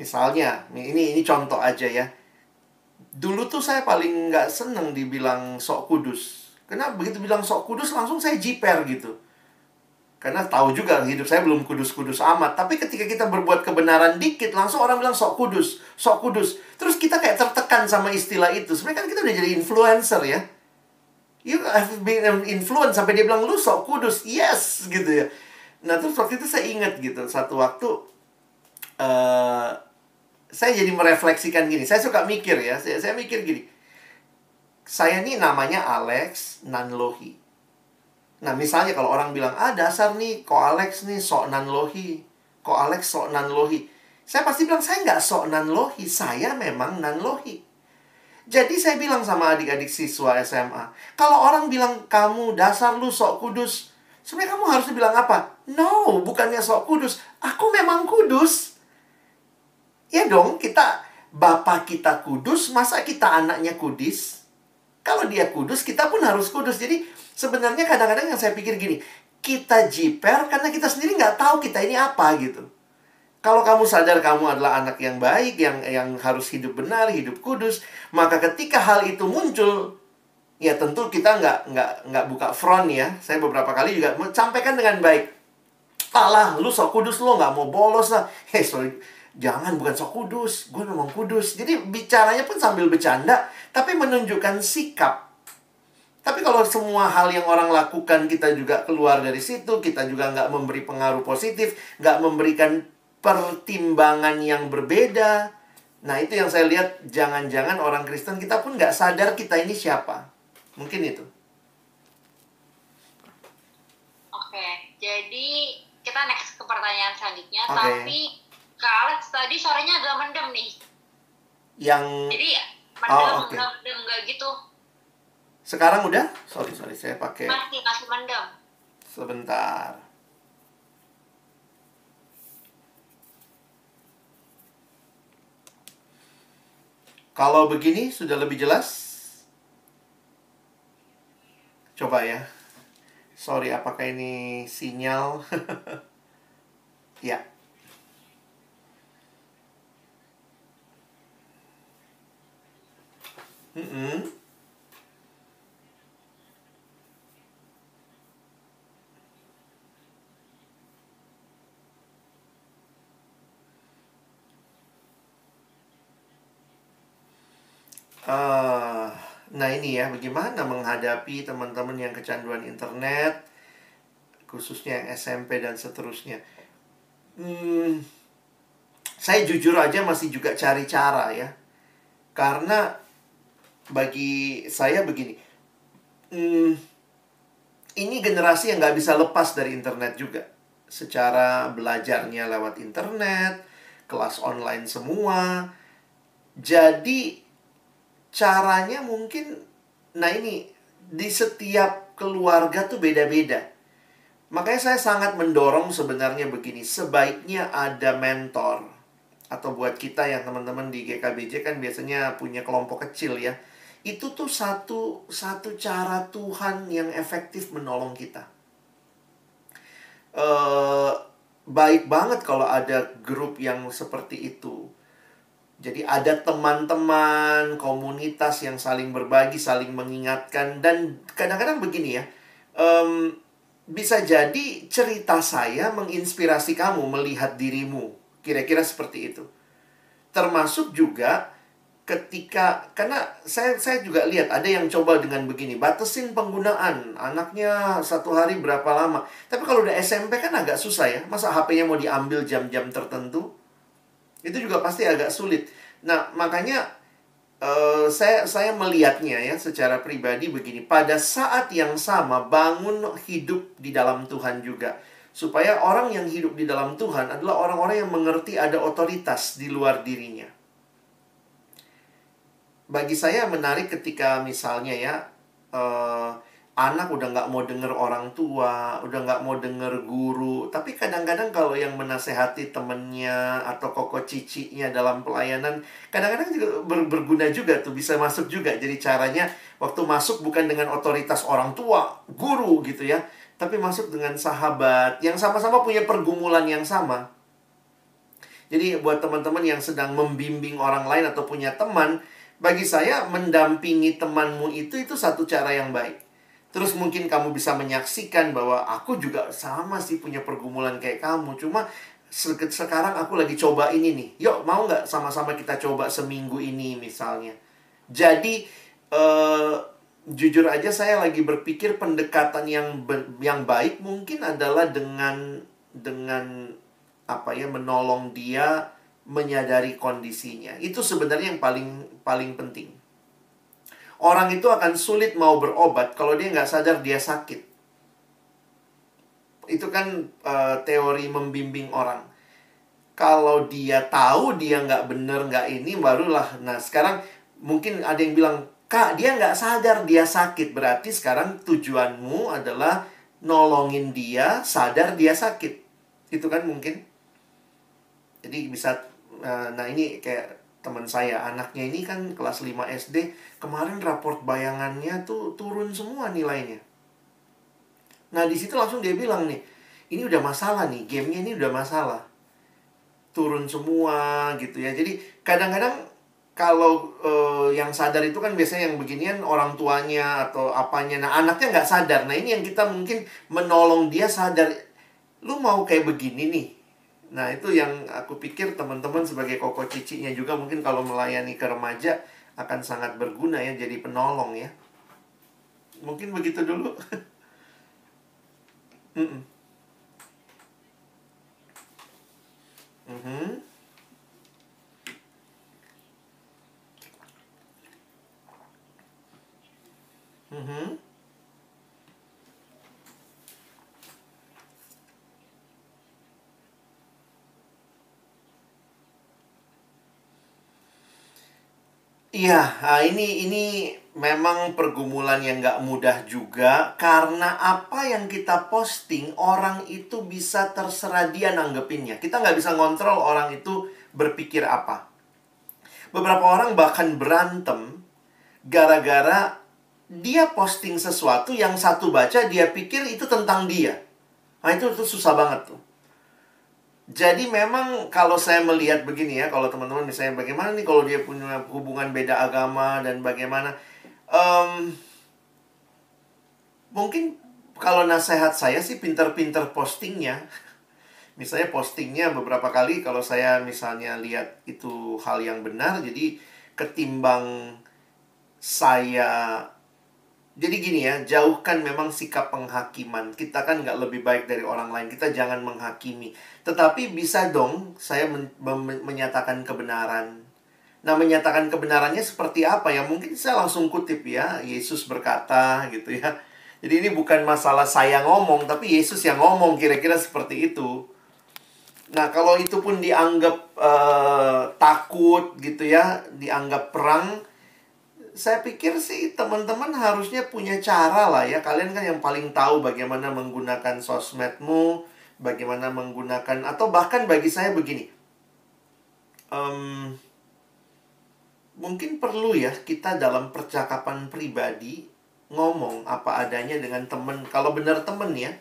Misalnya, ini contoh aja ya. Dulu tuh saya paling nggak seneng dibilang sok kudus. Karena begitu bilang sok kudus, langsung saya jiper gitu. Karena tahu juga hidup saya belum kudus-kudus amat. Tapi ketika kita berbuat kebenaran dikit, langsung orang bilang sok kudus, sok kudus. Terus kita kayak tertekan sama istilah itu. Sebenarnya kan kita udah jadi influencer ya. You have been influenced sampai dia bilang, lu sok kudus. Yes, gitu ya. Nah, terus waktu itu saya ingat gitu. Satu waktu, saya jadi merefleksikan gini. Saya suka mikir ya. Saya mikir gini. Saya nih namanya Alex Nanlohi. Nah, misalnya kalau orang bilang, dasar nih, kok Alex nih sok nanlohi. Kok Alex sok nanlohi. Saya pasti bilang, saya nggak sok nanlohi. Saya memang nanlohi. Jadi saya bilang sama adik-adik siswa SMA, kalau orang bilang, kamu dasar lu sok kudus, sebenarnya kamu harus bilang apa? No, bukannya sok kudus. Aku memang kudus. Ya dong, Bapak kita kudus, masa kita anaknya kudus? Kalau dia kudus, kita pun harus kudus. Jadi, sebenarnya kadang-kadang yang saya pikir gini, kita jiper karena kita sendiri nggak tahu kita ini apa gitu. Kalau kamu sadar kamu adalah anak yang baik, yang harus hidup benar, hidup kudus, maka ketika hal itu muncul, ya tentu kita nggak buka front ya. Saya beberapa kali juga sampaikan dengan baik. Alah, lu sok kudus, lu nggak mau bolos lah. Sorry, jangan, bukan sok kudus, gue memang kudus. Jadi bicaranya pun sambil bercanda, tapi menunjukkan sikap. Tapi kalau semua hal yang orang lakukan kita juga keluar dari situ, kita juga nggak memberi pengaruh positif, nggak memberikan pertimbangan yang berbeda. Nah, itu yang saya lihat, jangan-jangan orang Kristen kita pun nggak sadar kita ini siapa. Mungkin itu. Oke, jadi kita next ke pertanyaan selanjutnya. Oke. Tapi Kak Alex tadi suaranya agak mendem nih. Jadi mendem, mendem nggak gitu. Sekarang udah? Sorry, saya pakai. Masih mendem. Sebentar. Kalau begini sudah lebih jelas? Coba ya. Sorry, apakah ini sinyal? Ya. Nah ini ya, bagaimana menghadapi teman-teman yang kecanduan internet, khususnya yang SMP dan seterusnya. Saya jujur aja masih juga cari cara ya. Karena bagi saya begini, ini generasi yang nggak bisa lepas dari internet juga. Secara belajarnya lewat internet, kelas online semua. Jadi caranya mungkin, nah ini, di setiap keluarga tuh beda-beda. Makanya saya sangat mendorong sebenarnya begini, sebaiknya ada mentor. Atau buat kita yang teman-teman di GKBJ kan biasanya punya kelompok kecil ya. Itu tuh satu cara Tuhan yang efektif menolong kita. Baik banget kalau ada grup yang seperti itu. Jadi ada teman-teman, komunitas yang saling berbagi, saling mengingatkan. Dan kadang-kadang begini ya, bisa jadi cerita saya menginspirasi kamu melihat dirimu. Kira-kira seperti itu. Termasuk juga ketika, karena saya juga lihat ada yang coba dengan begini, batasin penggunaan, anaknya 1 hari berapa lama. Tapi kalau udah SMP kan agak susah ya. Masa HP-nya mau diambil jam-jam tertentu? Itu juga pasti agak sulit. Nah, makanya saya melihatnya ya secara pribadi begini. Pada saat yang sama, bangun hidup di dalam Tuhan juga. Supaya orang yang hidup di dalam Tuhan adalah orang-orang yang mengerti ada otoritas di luar dirinya. Bagi saya menarik ketika misalnya ya, anak udah nggak mau denger orang tua, udah nggak mau denger guru. Tapi kadang-kadang kalau yang menasehati temennya atau koko cicinya dalam pelayanan, kadang-kadang juga berguna juga tuh, bisa masuk juga. Jadi caranya waktu masuk bukan dengan otoritas orang tua, guru gitu ya, tapi masuk dengan sahabat yang sama-sama punya pergumulan yang sama. Jadi buat teman-teman yang sedang membimbing orang lain atau punya teman, bagi saya mendampingi temanmu itu satu cara yang baik. Terus mungkin kamu bisa menyaksikan bahwa aku juga sama sih punya pergumulan kayak kamu. Cuma sekarang aku lagi coba ini nih. Yuk, mau nggak sama-sama kita coba seminggu ini misalnya. Jadi, jujur aja saya lagi berpikir pendekatan yang baik mungkin adalah dengan menolong dia menyadari kondisinya. Itu sebenarnya yang paling penting. Orang itu akan sulit mau berobat kalau dia nggak sadar dia sakit. Itu kan teori membimbing orang. Kalau dia tahu dia nggak bener, nggak ini, barulah. Nah, sekarang mungkin ada yang bilang, Kak, dia nggak sadar dia sakit. Berarti sekarang tujuanmu adalah nolongin dia sadar dia sakit. Itu kan mungkin. Jadi bisa, nah ini kayak teman saya, anaknya ini kan kelas 5 SD. Kemarin raport bayangannya tuh turun semua nilainya. Nah, di situ langsung dia bilang nih, ini udah masalah nih, gamenya ini udah masalah. Turun semua gitu ya. Jadi kadang-kadang kalau yang sadar itu kan biasanya yang beginian orang tuanya atau apanya. Nah, anaknya nggak sadar. Nah, ini yang kita mungkin menolong dia sadar. Lu mau kayak begini nih. Nah, itu yang aku pikir teman-teman sebagai koko cicinya juga mungkin kalau melayani ke remaja akan sangat berguna ya, jadi penolong ya. Mungkin begitu dulu. Iya, ini memang pergumulan yang nggak mudah juga. Karena apa yang kita posting, orang itu bisa terserah dia nanggepinnya. Kita nggak bisa ngontrol orang itu berpikir apa. Beberapa orang bahkan berantem gara-gara dia posting sesuatu yang satu baca, dia pikir itu tentang dia. Nah, itu susah banget tuh. Jadi memang kalau saya melihat begini ya, kalau teman-teman misalnya bagaimana nih kalau dia punya hubungan beda agama dan bagaimana, mungkin kalau nasihat saya sih pinter-pinter postingnya. Misalnya postingnya beberapa kali kalau saya misalnya lihat itu hal yang benar, jadi ketimbang saya... Jadi gini ya, jauhkan memang sikap penghakiman. Kita kan nggak lebih baik dari orang lain. Kita jangan menghakimi. Tetapi bisa dong saya menyatakan kebenaran. Nah, menyatakan kebenarannya seperti apa ya? Mungkin saya langsung kutip ya. Yesus berkata gitu ya. Jadi ini bukan masalah saya ngomong, tapi Yesus yang ngomong, kira-kira seperti itu. Nah, kalau itu pun dianggap takut gitu ya, dianggap perang, saya pikir sih teman-teman harusnya punya cara lah ya. Kalian kan yang paling tahu bagaimana menggunakan sosmedmu, bagaimana menggunakan, atau bahkan bagi saya begini, mungkin perlu ya kita dalam percakapan pribadi ngomong apa adanya dengan teman. Kalau benar teman ya,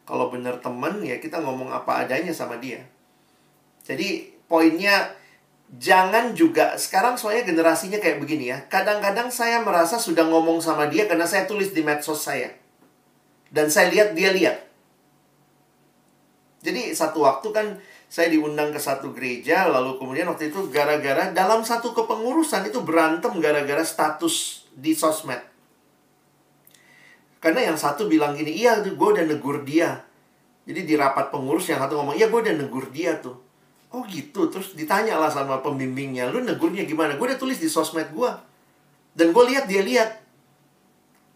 kalau benar teman ya kita ngomong apa adanya sama dia. Jadi poinnya, jangan juga, sekarang soalnya generasinya kayak begini ya. Kadang-kadang saya merasa sudah ngomong sama dia karena saya tulis di medsos saya. Dan saya lihat, dia lihat. Jadi satu waktu kan saya diundang ke satu gereja, lalu kemudian waktu itu gara-gara dalam satu kepengurusan itu berantem gara-gara status di sosmed. Karena yang satu bilang gini, iya gue udah negur dia. Jadi di rapat pengurus yang satu ngomong, iya gue udah negur dia tuh. Oh gitu, terus ditanya lah sama pembimbingnya, lu negurnya gimana? Gue udah tulis di sosmed gue. Dan gue lihat dia lihat.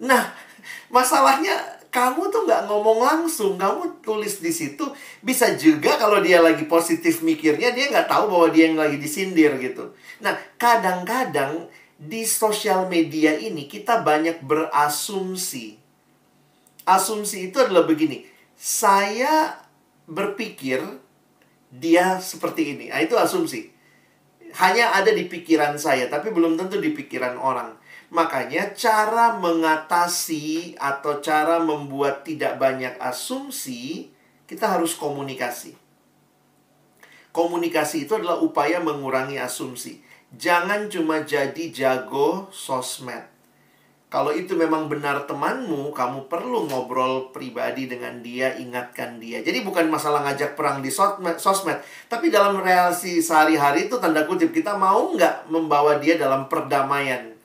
Nah, masalahnya kamu tuh nggak ngomong langsung, kamu tulis di situ. Bisa juga kalau dia lagi positif mikirnya, dia nggak tahu bahwa dia yang lagi disindir gitu. Nah, kadang-kadang di sosial media ini kita banyak berasumsi. Asumsi itu adalah begini, saya berpikir dia seperti ini. Nah, itu asumsi. Hanya ada di pikiran saya, tapi belum tentu di pikiran orang. Makanya cara mengatasi atau cara membuat tidak banyak asumsi, kita harus komunikasi. Komunikasi itu adalah upaya mengurangi asumsi. Jangan cuma jadi jago sosmed. Kalau itu memang benar temanmu, kamu perlu ngobrol pribadi dengan dia, ingatkan dia. Jadi bukan masalah ngajak perang di sosmed, tapi dalam relasi sehari-hari itu tanda kutip, kita mau nggak membawa dia dalam perdamaian.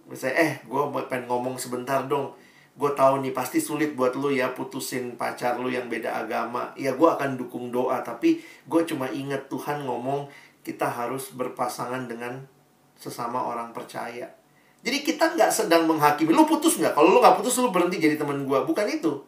Misalnya, gue pengen ngomong sebentar dong. Gue tahu nih pasti sulit buat lu ya putusin pacar lu yang beda agama. Ya gue akan dukung doa, tapi gue cuma inget Tuhan ngomong kita harus berpasangan dengan sesama orang percaya. Jadi kita nggak sedang menghakimi. Lu putus nggak? Kalau lu nggak putus, lu berhenti jadi teman gue. Bukan itu.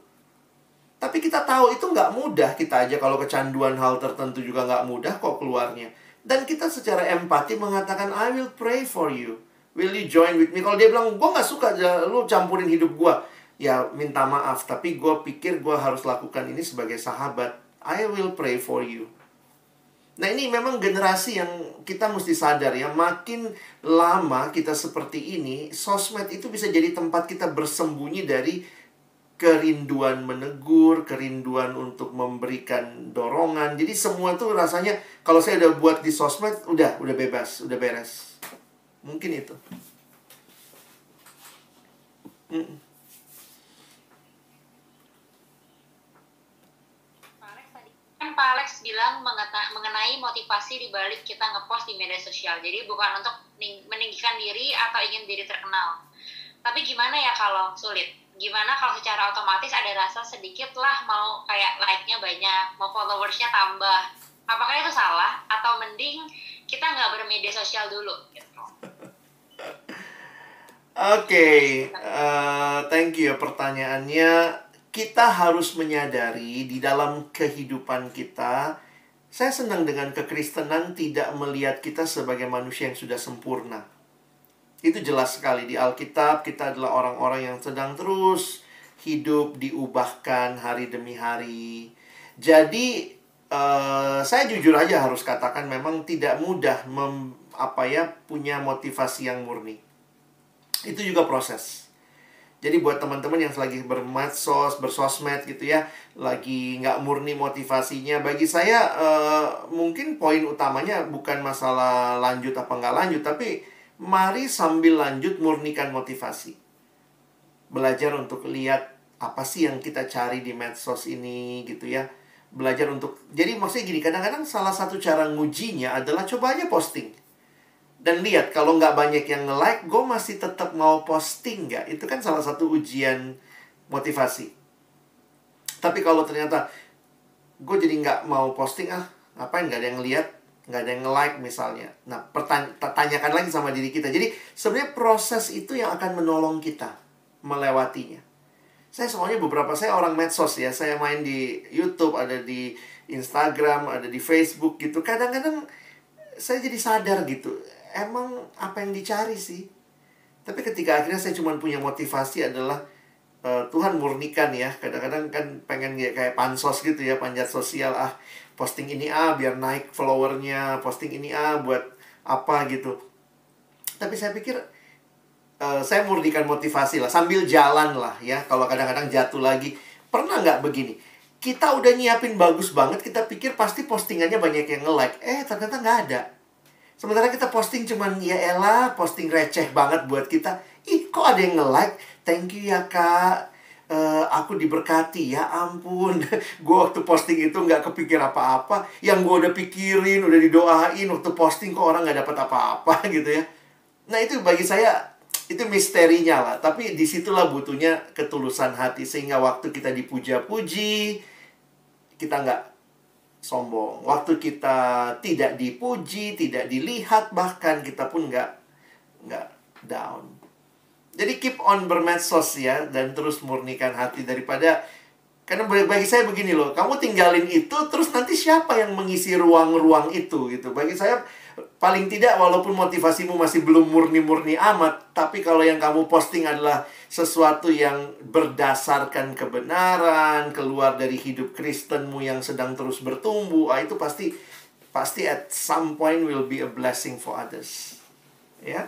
Tapi kita tahu itu nggak mudah. Kita aja kalau kecanduan hal tertentu juga nggak mudah kok keluarnya. Dan kita secara empati mengatakan, I will pray for you. Will you join with me? Kalau dia bilang, gue nggak suka lu campurin hidup gue. Ya minta maaf. Tapi gue pikir gue harus lakukan ini sebagai sahabat. I will pray for you. Nah ini memang generasi yang kita mesti sadar ya. Makin lama kita seperti ini, sosmed itu bisa jadi tempat kita bersembunyi dari kerinduan menegur, kerinduan untuk memberikan dorongan. Jadi semua tuh rasanya, kalau saya udah buat di sosmed, udah bebas, udah beres. Mungkin itu. Kan Pak Alex bilang mengenai motivasi di balik kita ngepost di media sosial. Jadi bukan untuk meninggikan diri atau ingin diri terkenal. Tapi gimana ya kalau sulit? Gimana kalau secara otomatis ada rasa sedikit lah mau kayak like-nya banyak, mau followers-nya tambah. Apakah itu salah? Atau mending kita nggak bermedia sosial dulu? Gitu. Oke, thank you ya pertanyaannya. Kita harus menyadari di dalam kehidupan kita, saya senang dengan kekristenan tidak melihat kita sebagai manusia yang sudah sempurna. Itu jelas sekali di Alkitab, kita adalah orang-orang yang sedang terus hidup diubahkan hari demi hari. Jadi saya jujur aja harus katakan memang tidak mudah punya motivasi yang murni. Itu juga proses. Jadi buat teman-teman yang lagi bersosmed gitu ya, lagi nggak murni motivasinya, bagi saya mungkin poin utamanya bukan masalah lanjut apa nggak lanjut, tapi mari sambil lanjut murnikan motivasi. Belajar untuk lihat apa sih yang kita cari di medsos ini gitu ya. Belajar untuk, jadi maksudnya gini, kadang-kadang salah satu cara ngujinya adalah coba aja posting. Dan lihat, kalau nggak banyak yang nge-like, gue masih tetap mau posting nggak? Itu kan salah satu ujian motivasi. Tapi kalau ternyata gue jadi nggak mau posting, ngapain, nggak ada yang lihat, nggak ada yang nge-like misalnya. Nah, tanyakan lagi sama diri kita. Jadi, sebenarnya proses itu yang akan menolong kita melewatinya. Saya orang medsos ya. Saya main di YouTube, ada di Instagram, ada di Facebook gitu. Kadang-kadang saya jadi sadar gitu. Emang apa yang dicari sih? Tapi ketika akhirnya saya cuma punya motivasi adalah Tuhan murnikan ya. Kadang-kadang kan pengen kayak pansos gitu ya, panjat sosial. Posting ini biar naik followernya, posting ini buat apa gitu. Tapi saya pikir saya murnikan motivasi lah, sambil jalan lah ya. Kalau kadang-kadang jatuh lagi. Pernah nggak begini? Kita udah nyiapin bagus banget, kita pikir pasti postingannya banyak yang nge-like. Ternyata nggak ada. Sementara kita posting cuman, ya elah, posting receh banget buat kita. Kok ada yang nge-like? Thank you ya kak, aku diberkati, ya ampun. Gue waktu posting itu nggak kepikir apa-apa. Yang gue udah pikirin, udah didoain, waktu posting kok orang nggak dapat apa-apa gitu ya. Nah itu bagi saya, itu misterinya lah. Tapi disitulah butuhnya ketulusan hati. Sehingga waktu kita dipuja-puji, kita nggak sombong. Waktu kita tidak dipuji, tidak dilihat, bahkan kita pun nggak down. Jadi keep on bermedsos ya, dan terus murnikan hati daripada, karena bagi saya begini loh, kamu tinggalin itu, terus nanti siapa yang mengisi ruang-ruang itu gitu. Bagi saya paling tidak walaupun motivasimu masih belum murni-murni amat, tapi kalau yang kamu posting adalah sesuatu yang berdasarkan kebenaran, keluar dari hidup Kristenmu yang sedang terus bertumbuh, itu pasti at some point will be a blessing for others. Ya.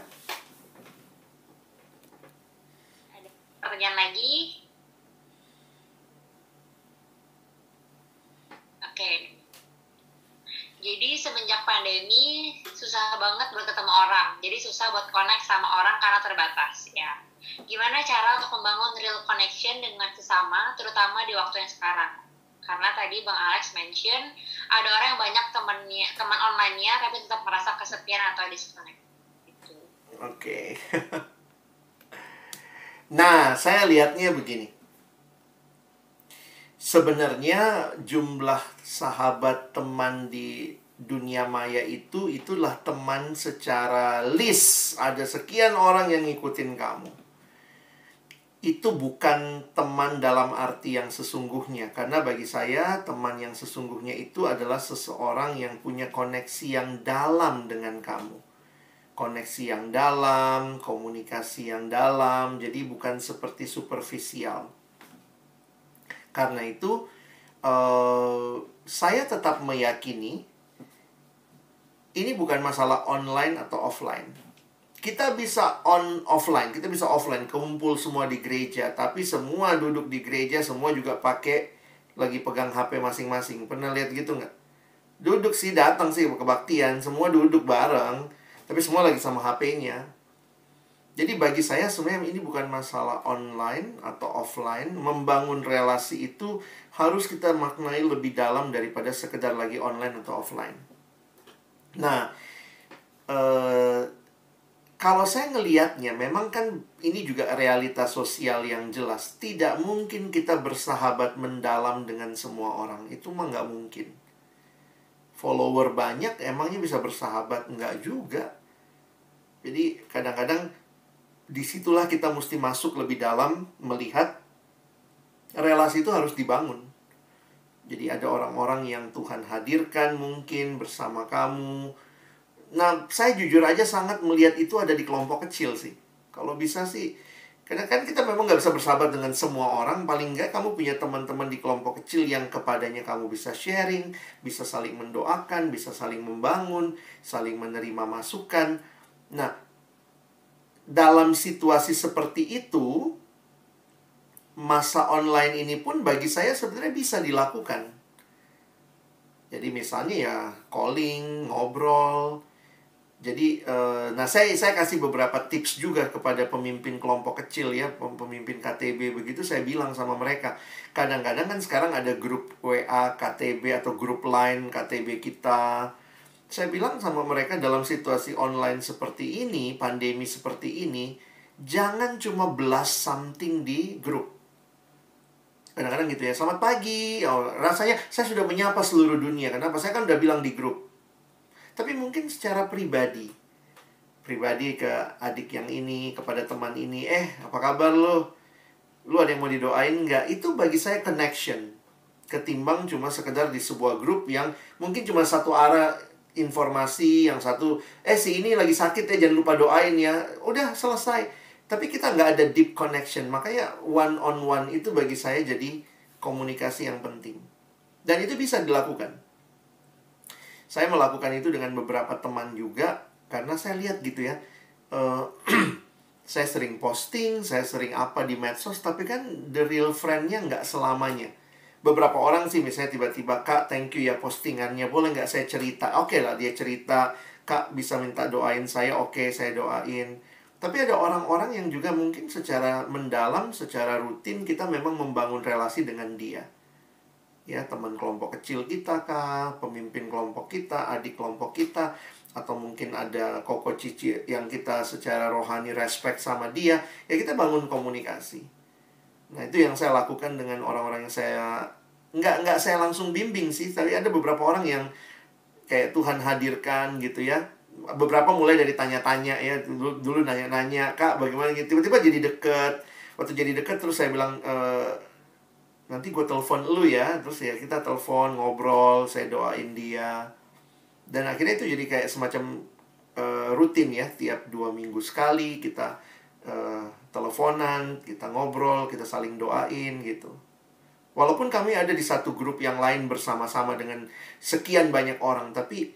Ada pertanyaan lagi? Oke. Jadi semenjak pandemi pandemi susah banget buat ketemu orang, jadi susah buat connect sama orang karena terbatas ya. Gimana cara untuk membangun real connection dengan sesama, terutama di waktu yang sekarang? Karena tadi Bang Alex mention ada orang yang banyak teman online-nya tapi tetap merasa kesepian atau disconnect. Gitu. Oke. Nah, saya lihatnya begini. Sebenarnya jumlah sahabat teman di dunia maya itulah teman secara list. Ada sekian orang yang ngikutin kamu. Itu bukan teman dalam arti yang sesungguhnya. Karena bagi saya, teman yang sesungguhnya itu adalah seseorang yang punya koneksi yang dalam dengan kamu. Koneksi yang dalam, komunikasi yang dalam. Jadi bukan seperti superficial. Karena itu, saya tetap meyakini ini bukan masalah online atau offline. Kita bisa offline, kita bisa offline, kumpul semua di gereja. Tapi semua duduk di gereja, semua juga lagi pegang HP masing-masing. Pernah lihat gitu nggak? Duduk sih, datang sih kebaktian, semua duduk bareng, tapi semua lagi sama HP-nya. Jadi bagi saya sebenarnya ini bukan masalah online atau offline. Membangun relasi itu harus kita maknai lebih dalam daripada sekedar lagi online atau offline. Nah, kalau saya ngelihatnya, memang kan ini juga realitas sosial yang jelas. Tidak mungkin kita bersahabat mendalam dengan semua orang. Itu mah nggak mungkin. Follower banyak, emangnya bisa bersahabat? Nggak juga. Jadi kadang-kadang disitulah kita mesti masuk lebih dalam, melihat relasi itu harus dibangun. Jadi ada orang-orang yang Tuhan hadirkan mungkin bersama kamu. Nah, saya jujur aja sangat melihat itu ada di kelompok kecil sih. Kalau bisa sih, karena kan kita memang nggak bisa bersahabat dengan semua orang. Paling nggak kamu punya teman-teman di kelompok kecil yang kepadanya kamu bisa sharing, bisa saling mendoakan, bisa saling membangun, saling menerima masukan. Nah, dalam situasi seperti itu, masa online ini pun bagi saya sebenarnya bisa dilakukan. Jadi misalnya ya calling, ngobrol. Jadi, nah saya kasih beberapa tips juga kepada pemimpin kelompok kecil ya, pemimpin KTB begitu. Saya bilang sama mereka, kadang-kadang kan sekarang ada grup WA KTB atau grup line KTB kita. Saya bilang sama mereka, dalam situasi online seperti ini, pandemi seperti ini, jangan cuma blast something di grup. Kadang-kadang gitu ya, selamat pagi. Rasanya saya sudah menyapa seluruh dunia. Kenapa? Saya kan udah bilang di grup. Tapi mungkin secara pribadi ke adik yang ini, kepada teman ini, apa kabar lo? Lo ada yang mau didoain nggak? Itu bagi saya connection. Ketimbang cuma sekedar di sebuah grup yang mungkin cuma satu arah informasi, yang satu si ini lagi sakit ya, jangan lupa doain ya. Udah selesai. Tapi kita nggak ada deep connection. Makanya one on one itu bagi saya jadi komunikasi yang penting. Dan itu bisa dilakukan. Saya melakukan itu dengan beberapa teman juga, karena saya lihat gitu ya, saya sering posting, saya sering apa di medsos, tapi kan the real friend-nya nggak selamanya. Beberapa orang sih misalnya tiba-tiba, Kak, thank you ya postingannya, boleh nggak saya cerita? Oke lah, dia cerita, Kak bisa minta doain saya, oke saya doain. Tapi ada orang-orang yang juga mungkin secara mendalam, secara rutin kita memang membangun relasi dengan dia. Ya, teman kelompok kecil kita kah, pemimpin kelompok kita, adik kelompok kita, atau mungkin ada koko cici yang kita secara rohani respect sama dia, ya kita bangun komunikasi. Nah, itu yang saya lakukan dengan orang-orang yang saya nggak saya langsung bimbing sih, tapi ada beberapa orang yang kayak Tuhan hadirkan gitu ya. Beberapa mulai dari tanya-tanya ya, dulu nanya-nanya, Kak bagaimana gitu, tiba-tiba jadi deket. Waktu jadi deket terus saya bilang, nanti gue telepon lu ya. Terus ya kita telepon, ngobrol, saya doain dia. Dan akhirnya itu jadi kayak semacam rutin ya, tiap 2 minggu sekali kita teleponan, kita ngobrol, kita saling doain gitu. Walaupun kami ada di satu grup yang lain bersama-sama dengan sekian banyak orang, tapi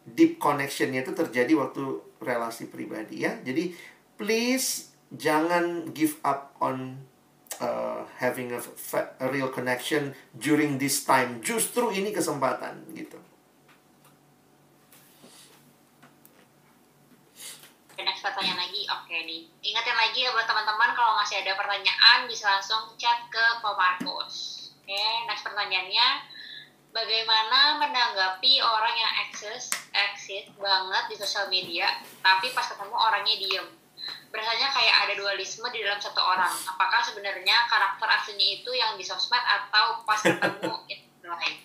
deep connection-nya itu terjadi waktu relasi pribadi ya. Jadi please jangan give up on having a real connection during this time. Justru ini kesempatan gitu. pertanyaan lagi. Oke nih, ingetin lagi ya buat teman-teman kalau masih ada pertanyaan bisa langsung chat ke Ko Markus. Oke, next pertanyaannya, bagaimana menanggapi orang yang eksis banget di sosial media, tapi pas ketemu orangnya diem? Berasanya kayak ada dualisme di dalam satu orang. Apakah sebenarnya karakter aslinya itu yang di sosmed atau pas ketemu itu lain?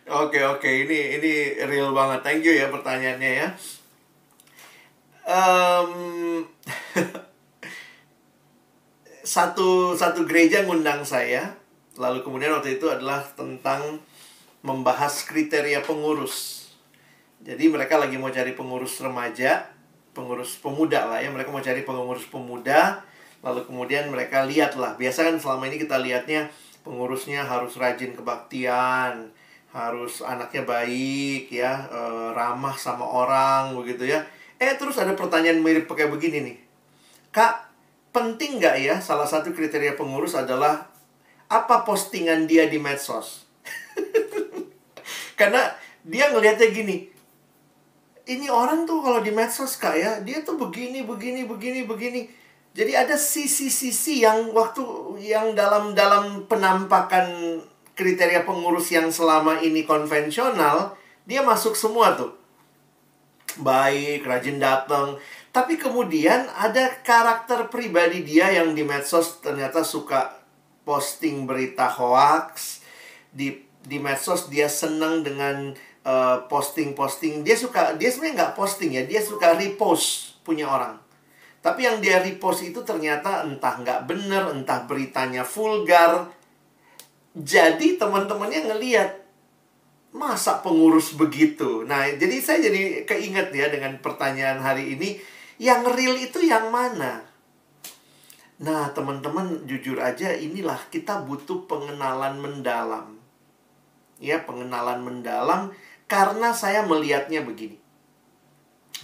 Oke, ini real banget. Thank you ya pertanyaannya ya. Satu gereja ngundang saya, lalu kemudian waktu itu adalah tentang membahas kriteria pengurus. Jadi mereka lagi mau cari pengurus remaja, pengurus pemuda lah ya. Mereka mau cari pengurus pemuda. Lalu kemudian mereka lihat lah. Biasa kan selama ini kita lihatnya pengurusnya harus rajin kebaktian, harus anaknya baik ya, ramah sama orang begitu ya. Terus ada pertanyaan mirip kayak begini nih. Kak, penting nggak ya salah satu kriteria pengurus adalah apa postingan dia di medsos? Karena dia ngelihatnya gini, ini orang tuh kalau di medsos Kak ya, dia tuh begini. Jadi ada sisi-sisi yang dalam penampakan kriteria pengurus yang selama ini konvensional, dia masuk semua tuh. Baik, rajin datang. Tapi kemudian ada karakter pribadi dia yang di medsos ternyata suka posting berita hoax. Di medsos dia senang dengan posting-posting. Dia sebenarnya nggak posting ya, dia suka repost punya orang. Tapi yang dia repost itu ternyata entah nggak bener, entah beritanya vulgar. Jadi teman-temannya ngelihat, masa pengurus begitu? Nah, jadi saya jadi keinget ya dengan pertanyaan hari ini, yang real itu yang mana? Nah, teman-teman jujur aja, inilah kita butuh pengenalan mendalam. Ya, pengenalan mendalam karena saya melihatnya begini.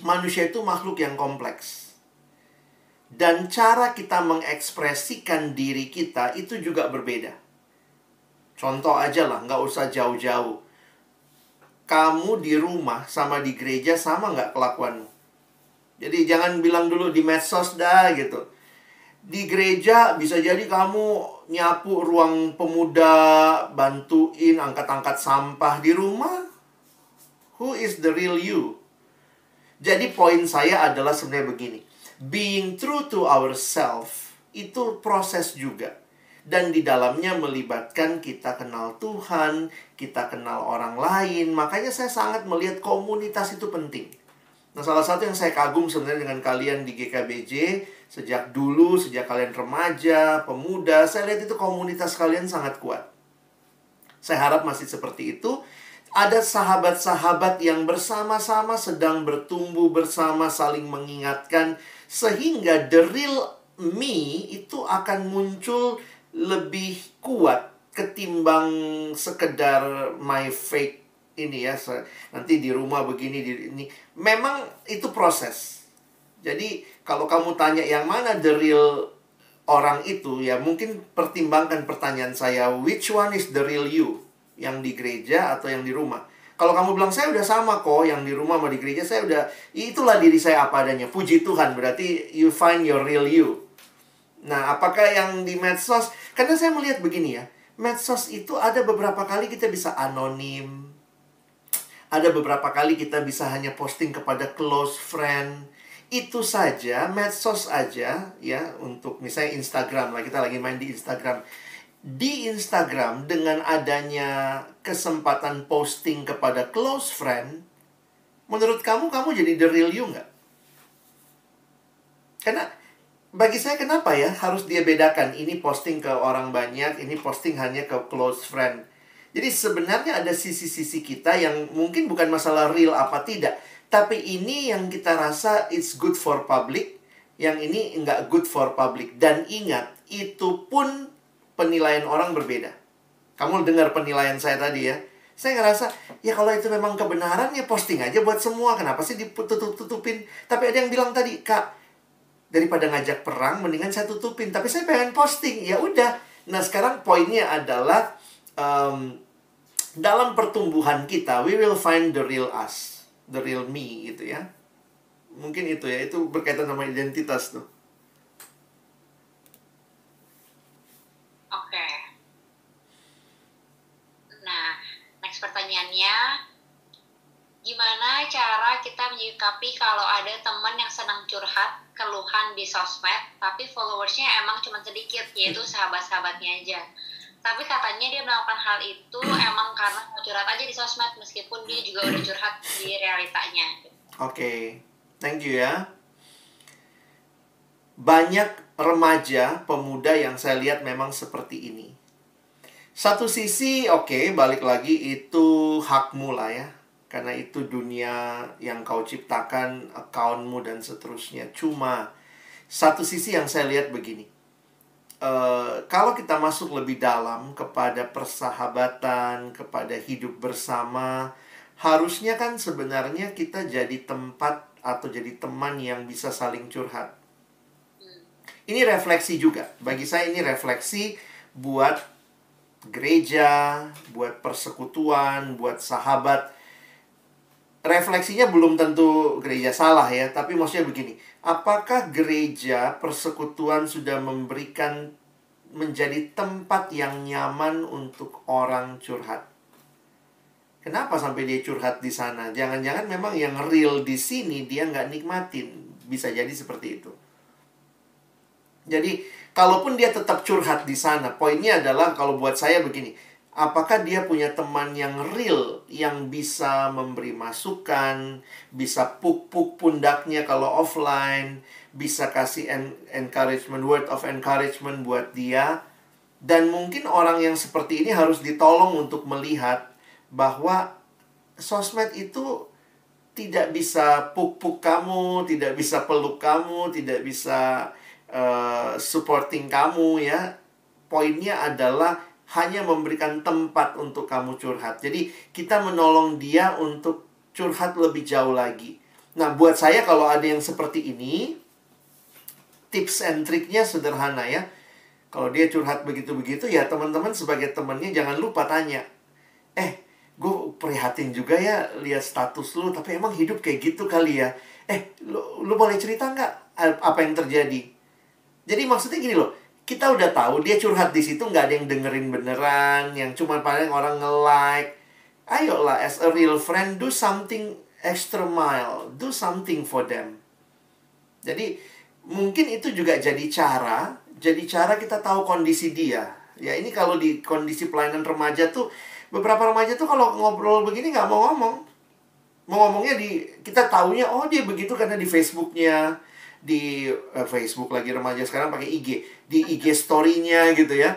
Manusia itu makhluk yang kompleks. Dan cara kita mengekspresikan diri kita itu juga berbeda. Contoh aja lah, nggak usah jauh-jauh. Kamu di rumah sama di gereja sama nggak kelakuanmu? Jadi jangan bilang dulu di medsos dah gitu. Di gereja bisa jadi kamu nyapu ruang pemuda, bantuin angkat-angkat sampah. Di rumah, who is the real you? Jadi poin saya adalah sebenarnya begini. Being true to ourselves itu proses juga. Dan di dalamnya melibatkan kita kenal Tuhan, kita kenal orang lain. Makanya saya sangat melihat komunitas itu penting. Nah, salah satu yang saya kagum sebenarnya dengan kalian di GKBJ, sejak dulu, sejak kalian remaja, pemuda, saya lihat itu komunitas kalian sangat kuat. Saya harap masih seperti itu. Ada sahabat-sahabat yang bersama-sama sedang bertumbuh bersama, saling mengingatkan, sehingga the real me itu akan muncul lebih kuat ketimbang sekedar my fake ini ya. Nanti di rumah begini, ini. Memang itu proses. Jadi kalau kamu tanya yang mana the real orang itu, ya mungkin pertimbangkan pertanyaan saya, which one is the real you? Yang di gereja atau yang di rumah? Kalau kamu bilang, saya udah sama kok, yang di rumah sama di gereja, saya udah, itulah diri saya apa adanya. Puji Tuhan, berarti you find your real you. Nah, apakah yang di medsos? Karena saya melihat begini ya, medsos itu ada beberapa kali kita bisa anonim. Ada beberapa kali kita bisa hanya posting kepada close friend. Itu saja, medsos aja ya, untuk misalnya Instagram lah, kita lagi main di Instagram. Di Instagram dengan adanya kesempatan posting kepada close friend, menurut kamu jadi the real you nggak? Karena bagi saya kenapa ya harus dia bedakan, ini posting ke orang banyak, ini posting hanya ke close friend. Jadi sebenarnya ada sisi-sisi kita yang mungkin bukan masalah real apa tidak, tapi ini yang kita rasa it's good for public, yang ini nggak good for public. Dan ingat, itu pun penilaian orang berbeda. Kamu dengar penilaian saya tadi ya. Saya ngerasa, ya kalau itu memang kebenaran, ya posting aja buat semua. Kenapa sih ditutup-tutupin? Tapi ada yang bilang tadi, Kak, daripada ngajak perang, mendingan saya tutupin. Tapi saya pengen posting, ya udah. Nah sekarang poinnya adalah, dalam pertumbuhan kita, we will find the real us, the real me gitu ya. Mungkin itu ya, itu berkaitan sama identitas tuh. Oke. Nah, next pertanyaannya, gimana cara kita menyikapi kalau ada teman yang senang curhat, keluhan di sosmed, tapi followersnya emang cuma sedikit, yaitu sahabat-sahabatnya aja. Tapi katanya dia melakukan hal itu emang karena mau curhat aja di sosmed, meskipun dia juga udah curhat di realitanya. Oke, thank you ya. Banyak remaja, pemuda yang saya lihat memang seperti ini. Satu sisi, oke, balik lagi itu hakmu lah ya. Karena itu dunia yang kau ciptakan, accountmu dan seterusnya. Cuma, satu sisi yang saya lihat begini. Kalau kita masuk lebih dalam kepada persahabatan, kepada hidup bersama, harusnya kan sebenarnya kita jadi tempat atau jadi teman yang bisa saling curhat. Ini refleksi juga. Bagi saya ini refleksi buat gereja, buat persekutuan, buat sahabat. Refleksinya belum tentu gereja salah ya, tapi maksudnya begini. Apakah gereja persekutuan sudah memberikan menjadi tempat yang nyaman untuk orang curhat? Kenapa sampai dia curhat di sana? Jangan-jangan memang yang real di sini dia nggak nikmatin. Bisa jadi seperti itu. Jadi, kalaupun dia tetap curhat di sana, poinnya adalah kalau buat saya begini. Apakah dia punya teman yang real, yang bisa memberi masukan, bisa puk-puk pundaknya kalau offline, bisa kasih encouragement, word of encouragement buat dia. Dan mungkin orang yang seperti ini harus ditolong untuk melihat bahwa sosmed itu tidak bisa puk-puk kamu, tidak bisa peluk kamu, tidak bisa supporting kamu ya. Poinnya adalah hanya memberikan tempat untuk kamu curhat. Jadi kita menolong dia untuk curhat lebih jauh lagi. Nah, buat saya kalau ada yang seperti ini, tips and triknya sederhana ya. Kalau dia curhat begitu-begitu, ya teman-teman sebagai temannya jangan lupa tanya. Gue prihatin juga ya lihat status lu, tapi emang hidup kayak gitu kali ya. Lu boleh cerita nggak apa yang terjadi? Jadi maksudnya gini loh, kita udah tahu dia curhat di situ nggak ada yang dengerin beneran, yang cuma paling orang nge-like. Ayolah, as a real friend, do something extra mile, do something for them. Jadi mungkin itu juga jadi cara kita tahu kondisi dia. Ya ini kalau di kondisi pelayanan remaja tuh, beberapa remaja tuh kalau ngobrol begini nggak mau ngomong. Mau ngomongnya kita taunya, oh dia begitu karena di Facebooknya, di Facebook lagi remaja sekarang pakai IG, di IG story-nya gitu ya.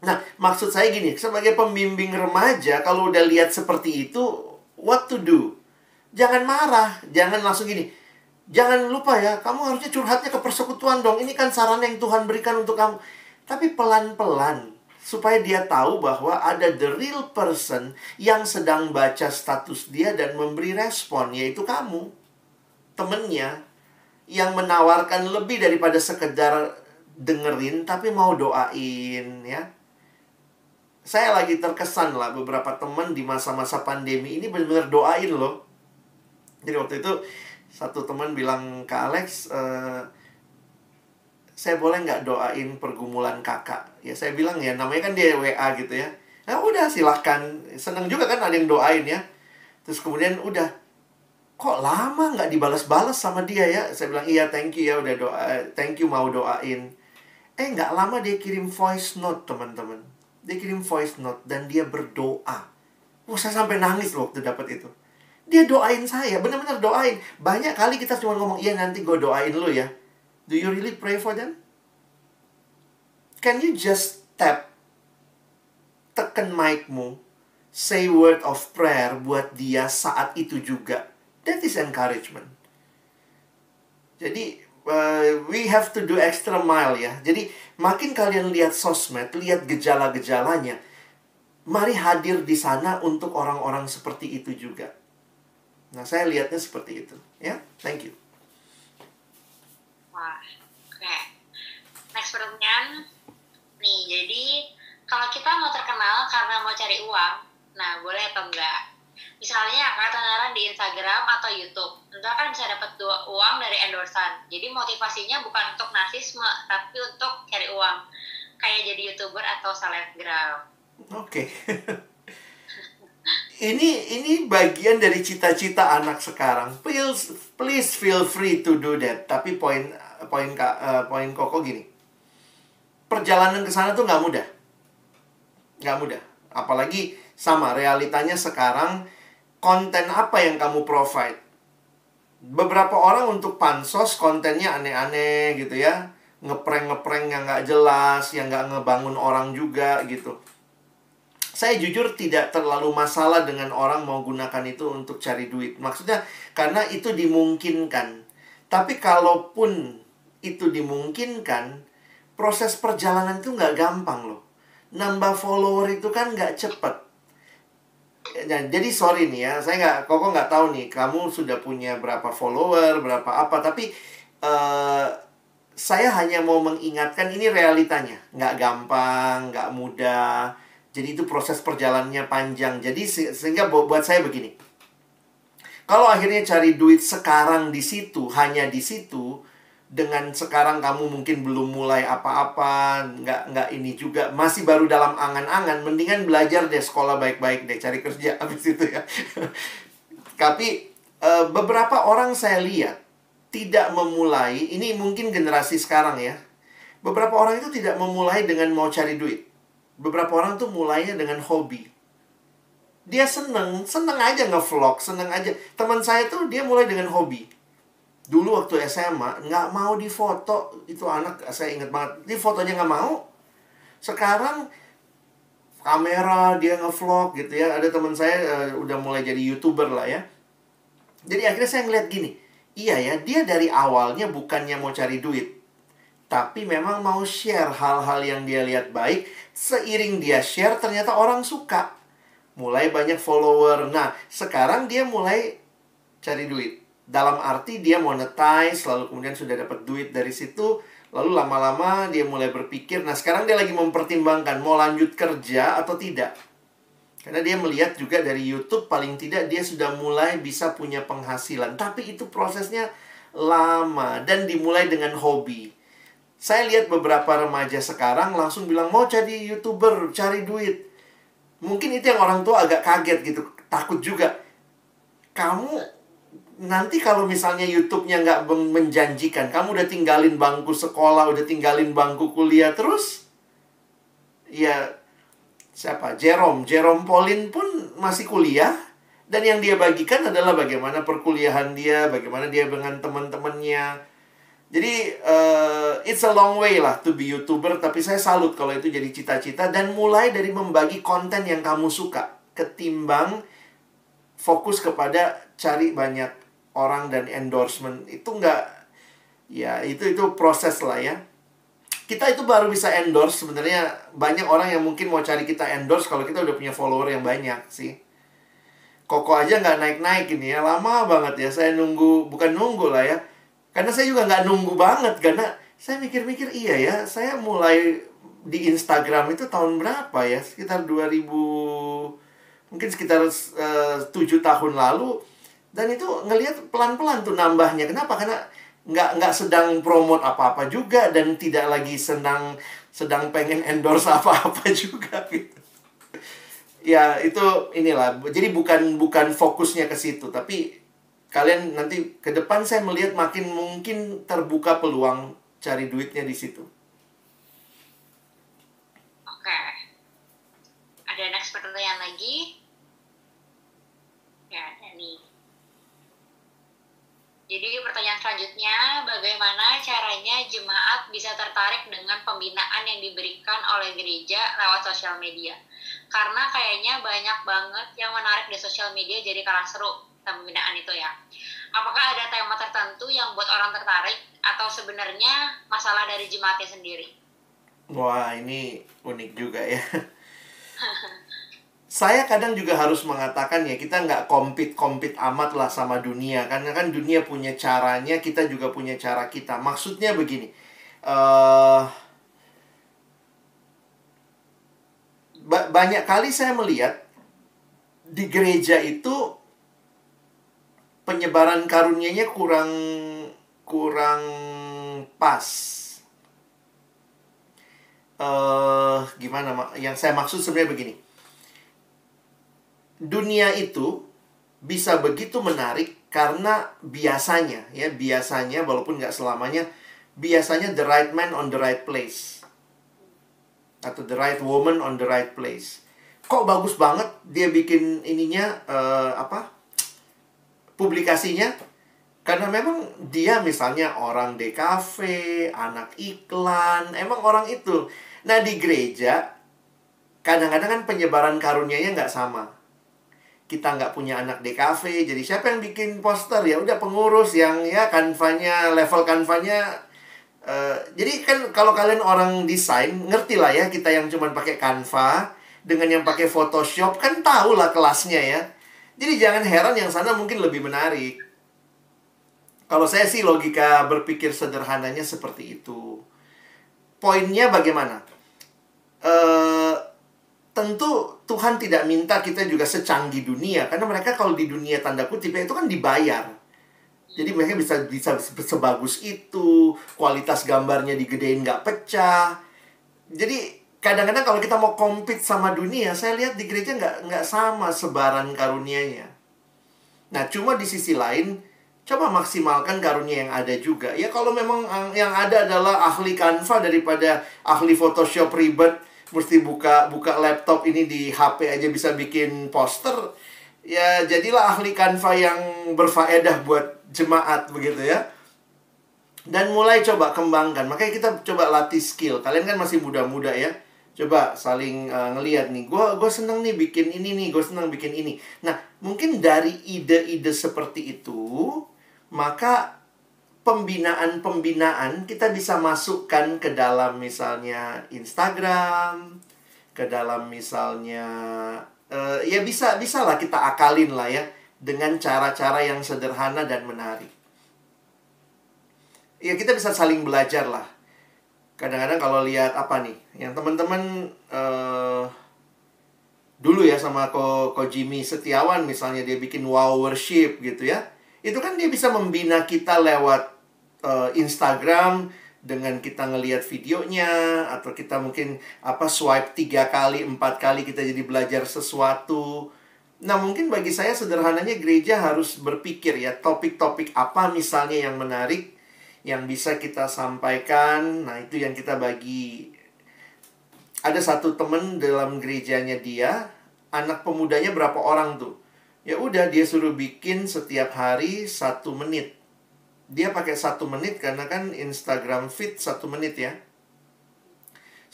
Nah, maksud saya gini, sebagai pembimbing remaja, kalau udah lihat seperti itu, what to do? Jangan marah, jangan langsung gini. Jangan lupa ya, kamu harusnya curhatnya ke persekutuan dong. Ini kan saran yang Tuhan berikan untuk kamu. Tapi pelan-pelan, supaya dia tahu bahwa ada the real person yang sedang baca status dia dan memberi respon, yaitu kamu, temennya, yang menawarkan lebih daripada sekedar dengerin, tapi mau doain ya. Saya lagi terkesan lah, beberapa teman di masa-masa pandemi ini benar-benar doain loh. Jadi waktu itu satu teman bilang ke Alex, saya boleh nggak doain pergumulan kakak? Ya saya bilang ya, namanya kan dia WA gitu ya. Nah udah silahkan, seneng juga kan ada yang doain ya. Terus kemudian udah, kok lama nggak dibalas-balas sama dia ya? Saya bilang, iya thank you ya udah doa, thank you mau doain. Nggak lama dia kirim voice note teman-teman. Dia kirim voice note dan dia berdoa. Saya sampai nangis loh waktu dapat itu. Dia doain saya, benar-benar doain. Banyak kali kita cuma ngomong, iya nanti gue doain lo ya. Do you really pray for them? Can you just tekan mic-mu, say word of prayer buat dia saat itu juga? That is encouragement. Jadi, we have to do extra mile ya. Jadi, makin kalian lihat sosmed, lihat gejala-gejalanya, mari hadir di sana untuk orang-orang seperti itu juga. Nah, saya lihatnya seperti itu. Ya, thank you. Wah, oke. Next pertanyaan. Nih, jadi kalau kita mau terkenal karena mau cari uang, nah boleh atau enggak? misalnya ketenaran di Instagram atau YouTube, Anda kan bisa dapat uang dari endorsan. Jadi motivasinya bukan untuk narsisme, tapi untuk cari uang, kayak jadi YouTuber atau selebgram. Oke. Ini bagian dari cita-cita anak sekarang. Please feel free to do that. Tapi poin Koko gini. Perjalanan ke sana tuh nggak mudah. Nggak mudah. Apalagi sama realitanya sekarang, konten apa yang kamu provide? Beberapa orang untuk pansos kontennya aneh-aneh gitu ya. Ngeprank yang nggak jelas, yang nggak ngebangun orang juga gitu. Saya jujur tidak terlalu masalah dengan orang mau gunakan itu untuk cari duit. Maksudnya karena itu dimungkinkan. Tapi kalaupun itu dimungkinkan, proses perjalanan itu nggak gampang loh. Nambah follower itu kan nggak cepet. Jadi sorry nih ya, Koko nggak tahu nih kamu sudah punya berapa follower, berapa apa. Tapi saya hanya mau mengingatkan ini realitanya. Nggak gampang, nggak mudah. Jadi itu proses perjalanannya panjang. Jadi sehingga buat saya begini. Kalau akhirnya cari duit sekarang di situ, hanya di situ, dengan sekarang kamu mungkin belum mulai apa-apa, nggak ini juga, masih baru dalam angan-angan, mendingan belajar deh, sekolah baik-baik deh, cari kerja habis itu ya. Tapi beberapa orang saya lihat tidak memulai, ini mungkin generasi sekarang ya. Beberapa orang itu tidak memulai dengan mau cari duit. Beberapa orang tuh mulainya dengan hobi. Dia seneng aja nge-vlog, seneng aja. Teman saya tuh dia mulai dengan hobi. Dulu waktu SMA, nggak mau difoto. Itu anak, saya ingat banget. Dia fotonya nggak mau. Sekarang, kamera, dia nge-vlog gitu ya. Ada teman saya udah mulai jadi YouTuber lah ya. Jadi akhirnya saya ngeliat gini. Iya ya, dia dari awalnya bukannya mau cari duit. Tapi memang mau share hal-hal yang dia lihat baik. Seiring dia share, ternyata orang suka. Mulai banyak follower. Nah, sekarang dia mulai cari duit. Dalam arti dia monetize, lalu kemudian sudah dapat duit dari situ. Lalu lama-lama dia mulai berpikir. Nah, sekarang dia lagi mempertimbangkan mau lanjut kerja atau tidak. Karena dia melihat juga dari YouTube, paling tidak dia sudah mulai bisa punya penghasilan. Tapi itu prosesnya lama dan dimulai dengan hobi. Saya lihat beberapa remaja sekarang langsung bilang mau jadi YouTuber, cari duit. Mungkin itu yang orang tua agak kaget gitu, takut juga. Kamu nanti kalau misalnya YouTube-nya nggak menjanjikan, kamu udah tinggalin bangku sekolah, udah tinggalin bangku kuliah terus, ya siapa? Jerome Pauline pun masih kuliah. Dan yang dia bagikan adalah bagaimana perkuliahan dia, bagaimana dia dengan teman-temannya. Jadi, it's a long way lah to be YouTuber. Tapi saya salut kalau itu jadi cita-cita. Dan mulai dari membagi konten yang kamu suka. Ketimbang fokus kepada cari banyak orang dan endorsement. Itu nggak, ya itu proses lah ya. Kita itu baru bisa endorse. Sebenarnya banyak orang yang mungkin mau cari kita endorse kalau kita udah punya follower yang banyak sih. Koko aja nggak naik-naik ini ya. Lama banget ya. Saya nunggu, bukan nunggu lah ya. Karena saya juga nggak nunggu banget. Karena saya mikir-mikir, iya ya, saya mulai di Instagram itu tahun berapa ya? Sekitar 2000, mungkin sekitar 7 tahun lalu. Dan itu ngelihat pelan-pelan tuh nambahnya. Kenapa? Karena nggak sedang promote apa-apa juga. Dan tidak lagi sedang pengen endorse apa-apa juga gitu. Ya, itu inilah. Jadi bukan fokusnya ke situ. Tapi kalian nanti ke depan saya melihat makin mungkin terbuka peluang cari duitnya di situ. Oke. Ada next pertanyaan lagi? Ya, ada nih. Jadi pertanyaan selanjutnya, bagaimana caranya jemaat bisa tertarik dengan pembinaan yang diberikan oleh gereja lewat sosial media? Karena kayaknya banyak banget yang menarik di sosial media jadi kalah seru pembinaan itu ya. Apakah ada tema tertentu yang buat orang tertarik atau sebenarnya masalah dari jemaatnya sendiri? Wah, ini unik juga ya. Saya kadang juga harus mengatakan ya, kita nggak compete amat lah sama dunia. Karena kan dunia punya caranya, kita juga punya cara kita. Maksudnya begini, banyak kali saya melihat di gereja itu penyebaran karunia-nya kurang pas. Gimana? Yang saya maksud sebenarnya begini. Dunia itu bisa begitu menarik karena biasanya walaupun nggak selamanya, biasanya the right man on the right place. Atau the right woman on the right place. Kok bagus banget dia bikin ininya, publikasinya. Karena memang dia misalnya orang DKV, anak iklan, emang orang itu. Nah di gereja, kadang-kadang kan penyebaran karunianya nggak sama. Kita nggak punya anak DKV, jadi siapa yang bikin poster? Ya udah pengurus yang ya kanvanya, level kanvanya. Jadi kan kalau kalian orang desain, ngerti lah ya, kita yang cuma pakai Canva dengan yang pakai Photoshop kan tahu lah kelasnya ya. Jadi jangan heran yang sana mungkin lebih menarik. Kalau saya sih logika berpikir sederhananya seperti itu. Poinnya bagaimana? Tentu Tuhan tidak minta kita juga secanggih dunia. Karena mereka kalau di dunia tanda kutip itu kan dibayar. Jadi mereka bisa sebagus itu. Kualitas gambarnya digedein nggak pecah. Jadi kadang-kadang kalau kita mau compete sama dunia, saya lihat di gereja nggak sama sebaran karunianya. Nah cuma di sisi lain, coba maksimalkan karunia yang ada juga. Ya kalau memang yang ada adalah ahli Canva daripada ahli Photoshop ribet, mesti buka laptop ini di HP aja bisa bikin poster. Ya jadilah ahli Canva yang berfaedah buat jemaat begitu ya. Dan mulai coba kembangkan. Makanya kita coba latih skill. Kalian kan masih muda-muda ya. Coba saling ngelihat nih. Gue seneng nih bikin ini nih. Gue seneng bikin ini. Nah mungkin dari ide-ide seperti itu, maka pembinaan kita bisa masukkan ke dalam misalnya Instagram, ke dalam misalnya ya bisa lah kita akalin lah ya dengan cara-cara yang sederhana dan menarik. Ya kita bisa saling belajar lah. Kadang-kadang kalau lihat apa nih, yang teman-teman dulu ya sama Ko Jimmy Setiawan misalnya, dia bikin wow worship gitu ya. Itu kan dia bisa membina kita lewat Instagram dengan kita ngelihat videonya, atau kita mungkin swipe 3 kali, 4 kali kita jadi belajar sesuatu. Nah mungkin bagi saya sederhananya gereja harus berpikir ya, topik-topik apa misalnya yang menarik yang bisa kita sampaikan. Nah itu yang kita bagi. Ada satu temen dalam gerejanya dia, anak pemudanya berapa orang tuh? Ya udah dia suruh bikin setiap hari 1 menit. Dia pakai 1 menit karena kan Instagram feed 1 menit ya.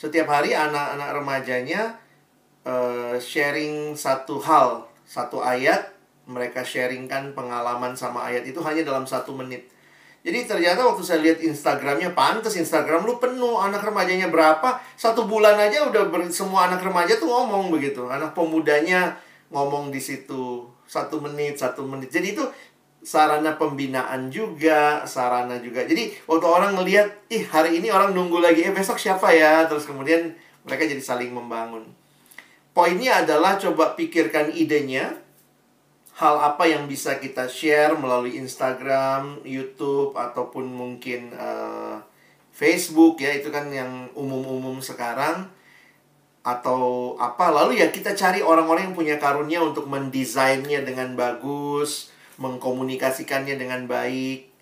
Setiap hari anak-anak remajanya sharing satu hal, 1 ayat. Mereka sharingkan pengalaman sama ayat itu hanya dalam 1 menit. Jadi ternyata waktu saya lihat Instagramnya, pantes Instagram lu penuh, anak remajanya berapa, 1 bulan aja udah semua anak remaja tuh ngomong begitu. Anak pemudanya ngomong di situ 1 menit. Jadi itu sarana pembinaan juga, sarana juga. Jadi waktu orang ngelihat, hari ini orang nunggu lagi, besok siapa ya? Terus kemudian mereka jadi saling membangun. Poinnya adalah coba pikirkan idenya. Hal apa yang bisa kita share melalui Instagram, YouTube, ataupun mungkin Facebook ya. Itu kan yang umum-umum sekarang. Atau apa, lalu ya kita cari orang-orang yang punya karunia untuk mendesainnya dengan bagus, mengkomunikasikannya dengan baik.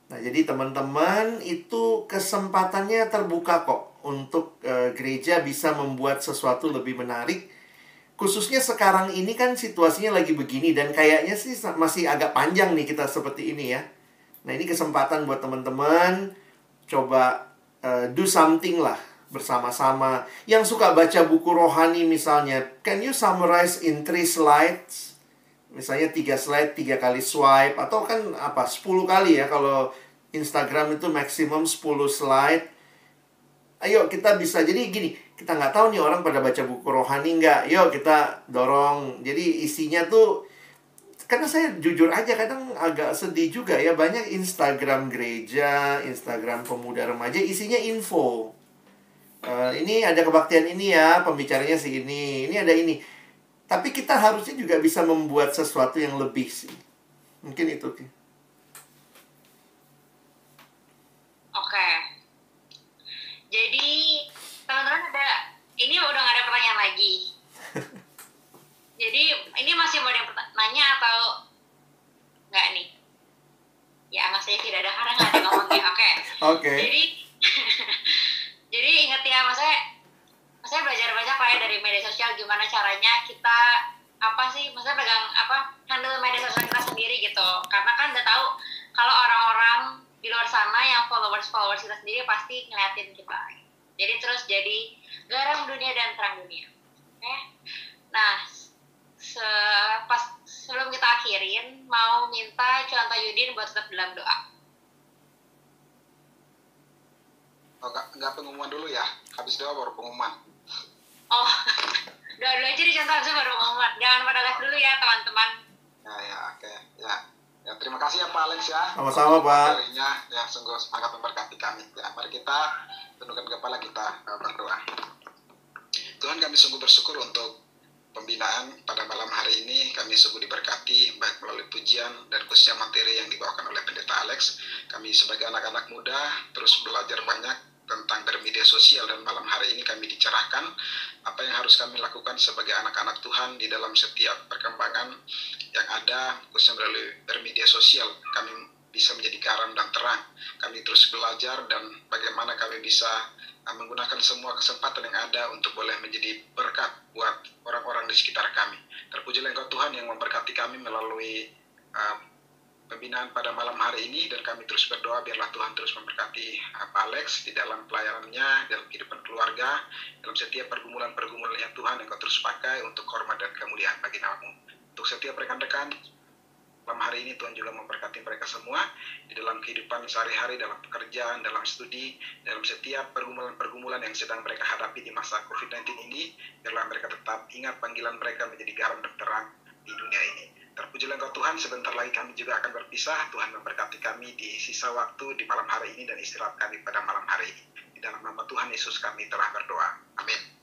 Nah, jadi teman-teman, itu kesempatannya terbuka kok untuk gereja bisa membuat sesuatu lebih menarik. Khususnya sekarang ini kan situasinya lagi begini, dan kayaknya sih masih agak panjang nih kita seperti ini ya. Nah, ini kesempatan buat teman-teman coba do something lah bersama-sama. Yang suka baca buku rohani misalnya, can you summarize in 3 slides? Misalnya 3 slide, 3 kali swipe. Atau kan 10 kali ya. Kalau Instagram itu maksimum 10 slide. Ayo kita bisa, jadi gini, kita nggak tahu nih orang pada baca buku rohani nggak. Yuk kita dorong. Jadi isinya tuh, karena saya jujur aja kadang agak sedih juga ya. Banyak Instagram gereja, Instagram pemuda remaja, isinya info. Ini ada kebaktian ini ya, pembicaranya si ini ada ini. Tapi kita harusnya juga bisa membuat sesuatu yang lebih sih. Mungkin itu. Oke. Jadi, teman-teman ini udah nggak ada pertanyaan lagi. Jadi, ini masih mau ada yang nanya atau nggak nih? Ya, masih tidak ada karena nggak ada ngomongnya. Oke. Jadi ingat ya, maksudnya belajar banyak lah ya dari media sosial, gimana caranya kita handle media sosial kita sendiri gitu. Karena kan udah tahu kalau orang-orang di luar sana yang followers kita sendiri pasti ngeliatin kita. Jadi terus jadi garam dunia dan terang dunia. Oke. Nah, sebelum kita akhirin, mau minta contoh Yudin buat tetap dalam doa. Oh, enggak pengumuman dulu ya, habis doa baru pengumuman. Oh, doa dulu aja dicontoh, habis baru pengumuman. Jangan pada live dulu ya teman-teman. Oke. Ya, terima kasih ya Pak Alex ya. Sama-sama Pak. Materinya ya sungguh sangat memberkati kami. Ya, mari kita tundukkan kepala, kita berdoa. Tuhan, kami sungguh bersyukur untuk pembinaan pada malam hari ini. Kami sungguh diberkati baik melalui pujian dan khususnya materi yang dibawakan oleh Pendeta Alex. Kami sebagai anak-anak muda terus belajar banyak tentang bermedia sosial, dan malam hari ini kami dicerahkan apa yang harus kami lakukan sebagai anak-anak Tuhan di dalam setiap perkembangan yang ada, khususnya melalui bermedia sosial. Kami bisa menjadi garam dan terang. Kami terus belajar dan bagaimana kami bisa menggunakan semua kesempatan yang ada untuk boleh menjadi berkat buat orang-orang di sekitar kami. Terpujilah Engkau Tuhan yang memberkati kami melalui pembinaan pada malam hari ini, dan kami terus berdoa biarlah Tuhan terus memberkati Pak Alex di dalam pelayanannya, dalam kehidupan keluarga, dalam setiap pergumulan-pergumulannya Tuhan, Engkau terus pakai untuk hormat dan kemuliaan bagi nama-Mu. Untuk setiap rekan-rekan malam hari ini, Tuhan juga memberkati mereka semua di dalam kehidupan sehari-hari, dalam pekerjaan, dalam studi, dalam setiap pergumulan-pergumulan yang sedang mereka hadapi di masa COVID-19 ini. Biarlah mereka tetap ingat panggilan mereka menjadi garam dan terang di dunia ini. Terpujilah Engkau Tuhan, sebentar lagi kami juga akan berpisah. Tuhan memberkati kami di sisa waktu di malam hari ini dan istirahat kami pada malam hari ini. Di dalam nama Tuhan Yesus kami telah berdoa. Amin.